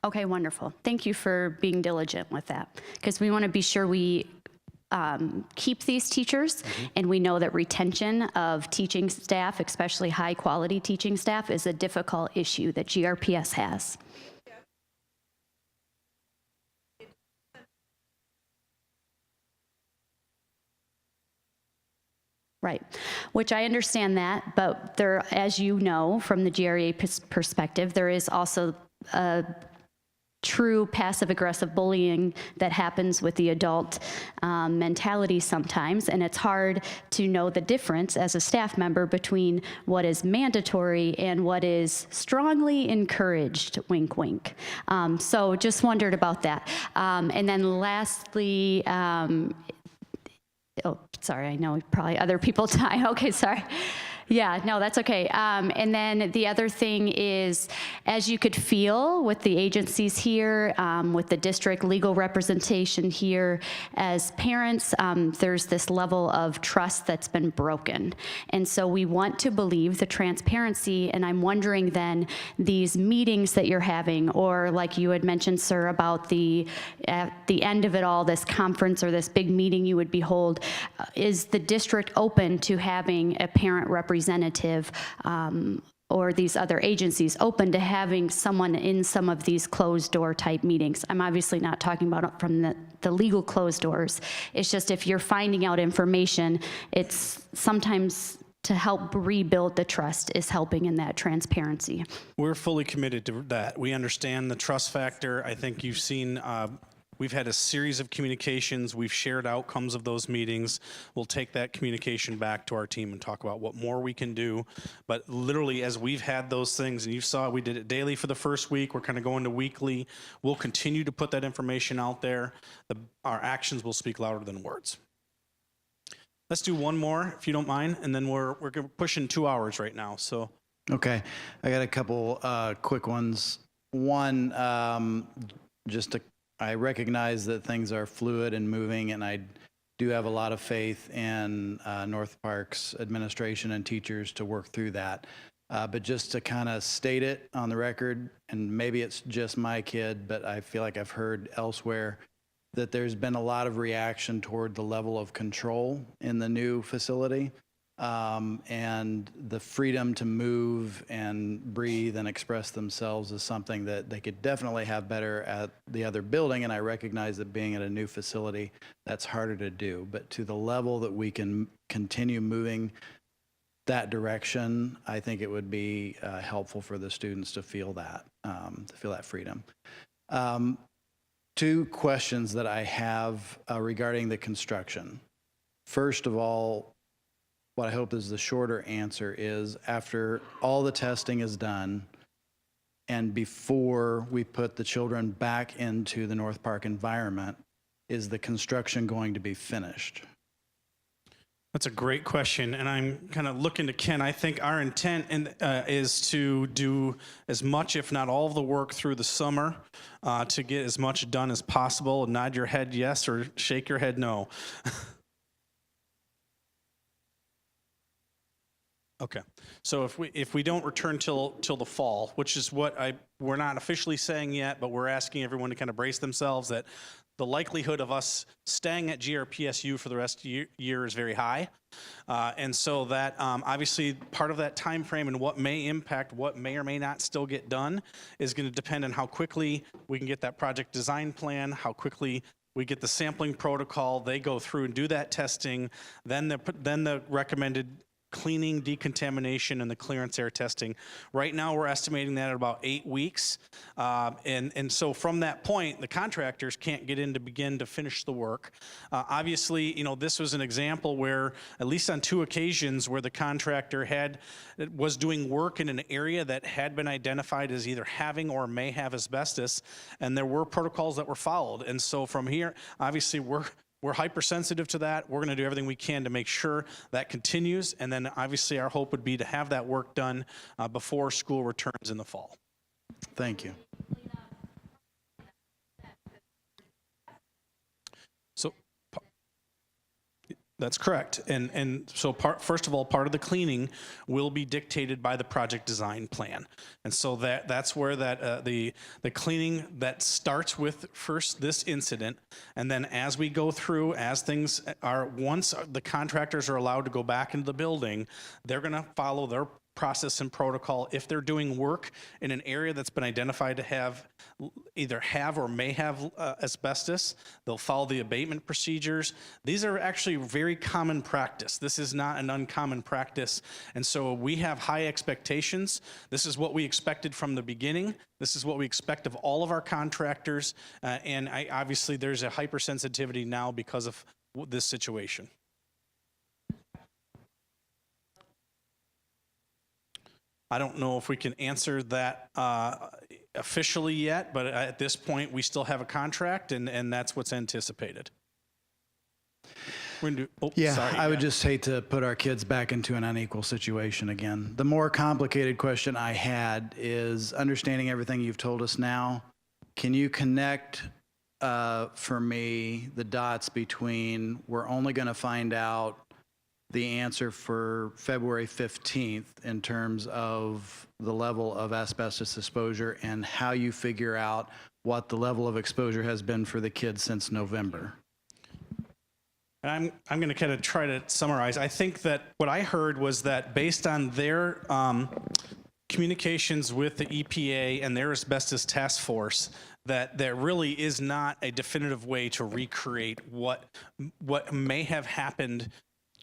S17: Okay, wonderful. Thank you for being diligent with that, because we want to be sure we keep these teachers, and we know that retention of teaching staff, especially high-quality teaching staff, is a difficult issue that GRPS has. Right, which I understand that, but there, as you know, from the GREA perspective, there is also a true passive-aggressive bullying that happens with the adult mentality sometimes, and it's hard to know the difference as a staff member between what is mandatory and what is strongly encouraged, wink, wink. So just wondered about that. And then lastly, oh, sorry, I know probably other people die. Okay, sorry. Yeah, no, that's okay. And then the other thing is, as you could feel with the agencies here, with the district legal representation here, as parents, there's this level of trust that's been broken. And so we want to believe the transparency, and I'm wondering then, these meetings that you're having, or like you had mentioned, sir, about at the end of it all, this conference or this big meeting you would behold, is the district open to having a parent representative or these other agencies open to having someone in some of these closed door type meetings? I'm obviously not talking about from the legal closed doors. It's just if you're finding out information, it's sometimes to help rebuild the trust is helping in that transparency.
S1: We're fully committed to that. We understand the trust factor. I think you've seen we've had a series of communications. We've shared outcomes of those meetings. We'll take that communication back to our team and talk about what more we can do. But literally, as we've had those things, and you saw we did it daily for the first week, we're kind of going to weekly. We'll continue to put that information out there. Our actions will speak louder than words. Let's do one more, if you don't mind, and then we're pushing 2 hours right now. So.
S5: Okay, I got a couple quick ones. One, I recognize that things are fluid and moving, and I do have a lot of faith in North Park's administration and teachers to work through that. But just to kind of state it on the record, and maybe it's just my kid, but I feel like I've heard elsewhere that there's been a lot of reaction toward the level of control in the new facility. And the freedom to move and breathe and express themselves is something that they could definitely have better at the other building. And I recognize that being at a new facility, that's harder to do. But to the level that we can continue moving that direction, I think it would be helpful for the students to feel that freedom. Two questions that I have regarding the construction. First of all, what I hope is the shorter answer is, after all the testing is done and before we put the children back into the North Park environment, is the construction going to be finished?
S1: That's a great question, and I'm kind of looking to Ken. I think our intent is to do as much, if not all of the work through the summer to get as much done as possible. Nod your head yes or shake your head no. Okay, so if we don't return till the fall, which is what we're not officially saying yet, but we're asking everyone to kind of brace themselves that the likelihood of us staying at GRPSU for the rest of the year is very high, and so that obviously part of that time frame and what may impact what may or may not still get done is going to depend on how quickly we can get that project design plan, how quickly we get the sampling protocol, they go through and do that testing, then the recommended cleaning, decontamination, and the clearance air testing. Right now, we're estimating that at about 8 weeks. And so from that point, the contractors can't get in to begin to finish the work. Obviously, this was an example where, at least on 2 occasions, where the contractor was doing work in an area that had been identified as either having or may have asbestos, and there were protocols that were followed. And so from here, obviously, we're hypersensitive to that. We're going to do everything we can to make sure that continues. And then obviously our hope would be to have that work done before school returns in the fall.
S5: Thank you.
S1: So That's correct. And so first of all, part of the cleaning will be dictated by the project design plan. And so that's where the cleaning that starts with first this incident, and then as we go through, as things are, once the contractors are allowed to go back into the building, they're going to follow their process and protocol. If they're doing work in an area that's been identified to either have or may have asbestos, they'll follow the abatement procedures. These are actually very common practice. This is not an uncommon practice. And so we have high expectations. This is what we expected from the beginning. This is what we expect of all of our contractors. And obviously there's a hypersensitivity now because of this situation. I don't know if we can answer that officially yet, but at this point, we still have a contract, and that's what's anticipated.
S5: I would just hate to put our kids back into an unequal situation again. The more complicated question I had is understanding everything you've told us now. Can you connect for me the dots between we're only going to find out the answer for February 15th in terms of the level of asbestos exposure and how you figure out what the level of exposure has been for the kids since November?
S1: And I'm going to kind of try to summarize. I think that what I heard was that based on their communications with the EPA and their asbestos task force, that there really is not a definitive way to recreate what may have happened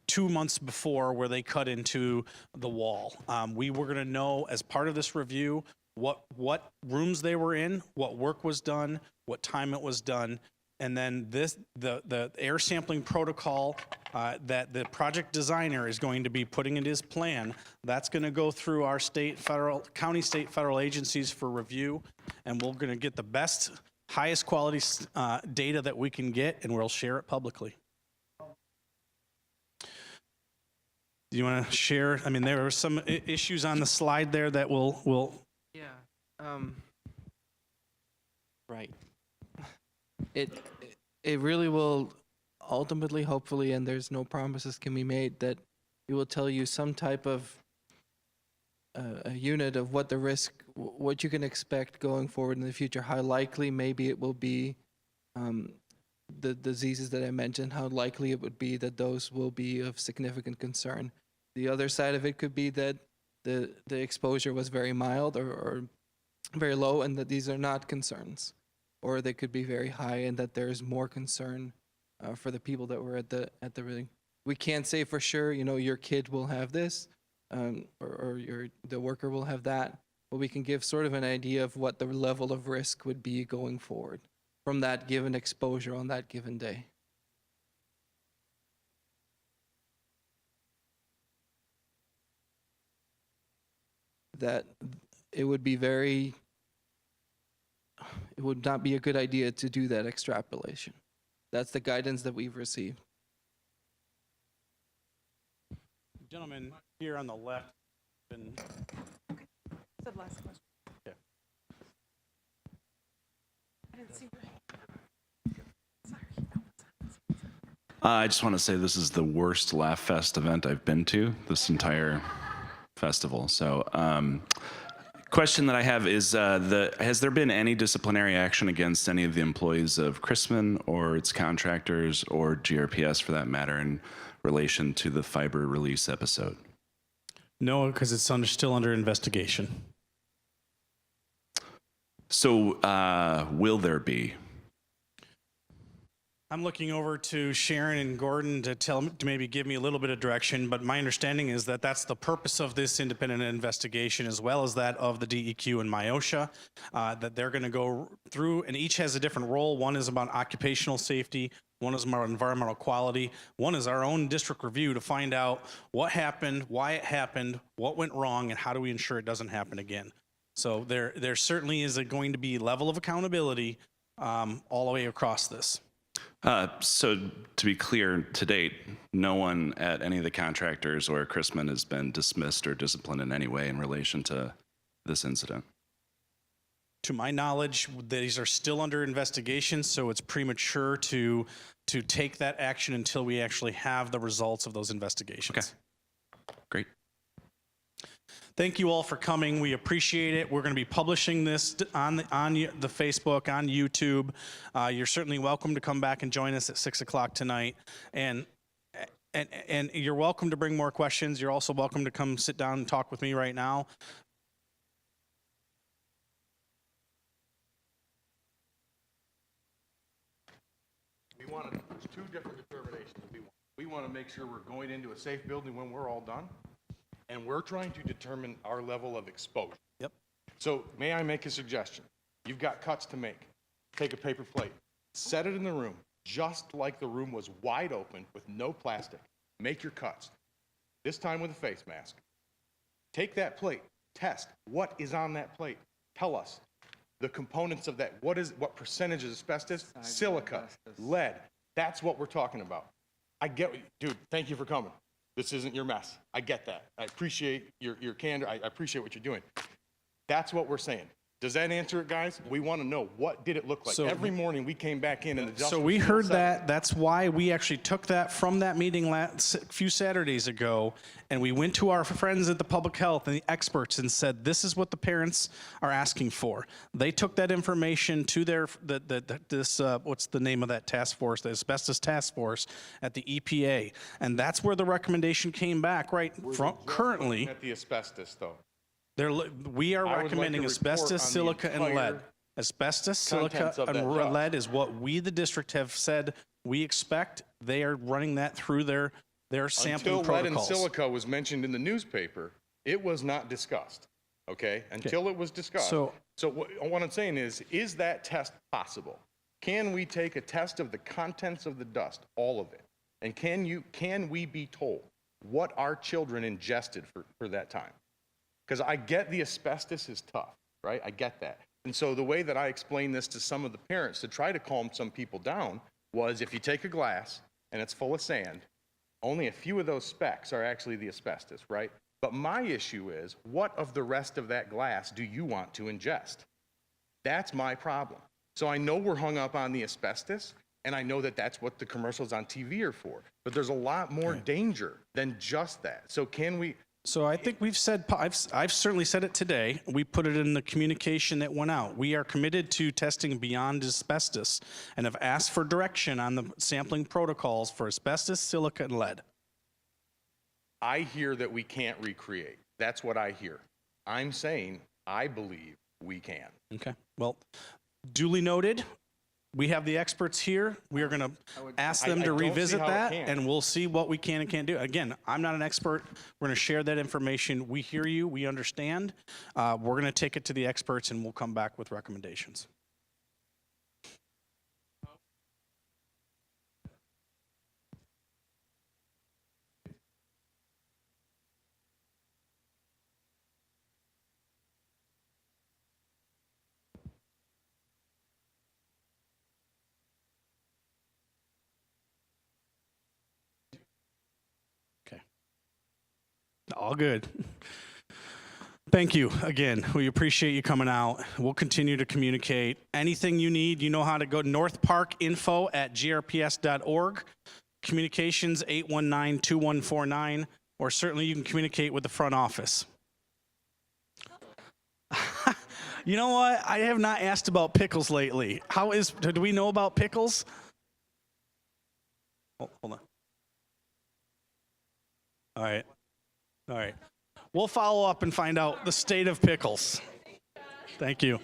S1: 2 months before where they cut into the wall. We were going to know as part of this review what rooms they were in, what work was done, what time it was done, and then the air sampling protocol that the project designer is going to be putting in his plan, that's going to go through our county, state, federal agencies for review, and we're going to get the best, highest quality data that we can get, and we'll share it publicly. Do you want to share? I mean, there are some issues on the slide there that will.
S4: Yeah. Right. It really will ultimately, hopefully, and there's no promises can be made, that it will tell you some type of a unit of what the risk, what you can expect going forward in the future, how likely maybe it will be the diseases that I mentioned, how likely it would be that those will be of significant concern. The other side of it could be that the exposure was very mild or very low, and that these are not concerns, or they could be very high, and that there's more concern for the people that were at the reading. We can't say for sure, your kid will have this, or the worker will have that, but we can give sort of an idea of what the level of risk would be going forward from that given exposure on that given day. That it would not be a good idea to do that extrapolation. That's the guidance that we've received.
S1: Gentleman here on the left.
S6: Said last question.
S1: Okay.
S6: I didn't see your hand.
S18: I just want to say this is the worst Laugh Fest event I've been to this entire festival. So, question that I have is, has there been any disciplinary action against any of the employees of Chrisman or its contractors or GRPS for that matter in relation to the fiber release episode?
S1: No, because it's still under investigation.
S18: So, will there be?
S1: I'm looking over to Sharon and Gordon to maybe give me a little bit of direction, but my understanding is that that's the purpose of this independent investigation, as well as that of the DEQ and MIOSHA, that they're going to go through, and each has a different role. One is about occupational safety, one is about environmental quality, one is our own district review to find out what happened, why it happened, what went wrong, and how do we ensure it doesn't happen again. So there certainly is going to be a level of accountability all the way across this.
S18: So to be clear, to date, no one at any of the contractors or Chrisman has been dismissed or disciplined in any way in relation to this incident.
S1: To my knowledge, these are still under investigation, so it's premature to take that action until we actually have the results of those investigations.
S18: Okay. Great.
S1: Thank you all for coming. We appreciate it. We're going to be publishing this on the Facebook, on YouTube. You're certainly welcome to come back and join us at 6 o'clock tonight. And you're welcome to bring more questions. You're also welcome to come sit down and talk with me right now.
S2: There's two different determinations we want to make sure we're going into a safe building when we're all done, and we're trying to determine our level of exposure.
S1: Yep.
S2: So may I make a suggestion? You've got cuts to make. Take a paper plate, set it in the room, just like the room was wide open with no plastic. Make your cuts. This time with a face mask. Take that plate, test what is on that plate. Tell us the components of that. What percentage is asbestos? Silica, lead. That's what we're talking about. I get, dude, thank you for coming. This isn't your mess. I get that. I appreciate your candor. I appreciate what you're doing. That's what we're saying. Does that answer it, guys? We want to know, what did it look like?
S1: So,
S2: every morning we came back in and the dust
S1: So
S2: was
S1: we
S2: still
S1: heard
S2: settled.
S1: that. That's why we actually took that from that meeting a few Saturdays ago, and we went to our friends at the public health and the experts and said, this is what the parents are asking for. They took that information to their, what's the name of that task force, the asbestos task force at the EPA. And that's where the recommendation came back, right? From currently,
S2: At the asbestos, though.
S1: we are
S2: I would like
S1: recommending
S2: a report
S1: asbestos,
S2: on the
S1: silica, and lead.
S2: entire
S1: Asbestos, silica,
S2: contents of
S1: and
S2: that dust.
S1: lead is what we, the district, have said we expect. They are running that through their sampling
S2: Until lead and
S1: protocols.
S2: silica was mentioned in the newspaper, it was not discussed, okay? Until it was discussed.
S1: So
S2: what I'm saying is that test possible? Can we take a test of the contents of the dust, all of it? And can we be told what our children ingested for that time? Because I get the asbestos is tough, right? I get that. And so the way that I explained this to some of the parents to try to calm some people down was, if you take a glass and it's full of sand, only a few of those specks are actually the asbestos, right? But my issue is, what of the rest of that glass do you want to ingest? That's my problem. So I know we're hung up on the asbestos, and I know that that's what the commercials on TV are for, but there's a lot more danger than just that. So can we...
S1: So I think we've said, I've certainly said it today. We put it in the communication that went out. We are committed to testing beyond asbestos and have asked for direction on the sampling protocols for asbestos, silica, and lead.
S2: I hear that we can't recreate. That's what I hear. I'm saying I believe we can.
S1: Okay. Well, duly noted. We have the experts here. We are going to ask them to
S2: don't see
S1: revisit
S2: how it
S1: that,
S2: can.
S1: and we'll see what we can and can't do. Again, I'm not an expert. We're going to share that information. We hear you. We understand. We're going to take it to the experts, and we'll come back with recommendations. All good. Thank you again. We appreciate you coming out. We'll continue to communicate. Anything you need, you know how to go. northparkinfo@grps.org. Communications 819-2149, or certainly you can communicate with the front office. You know what? I have not asked about pickles lately. Do we know about pickles? Hold on. All right. All right. We'll follow up and find out the state of pickles. Thank you.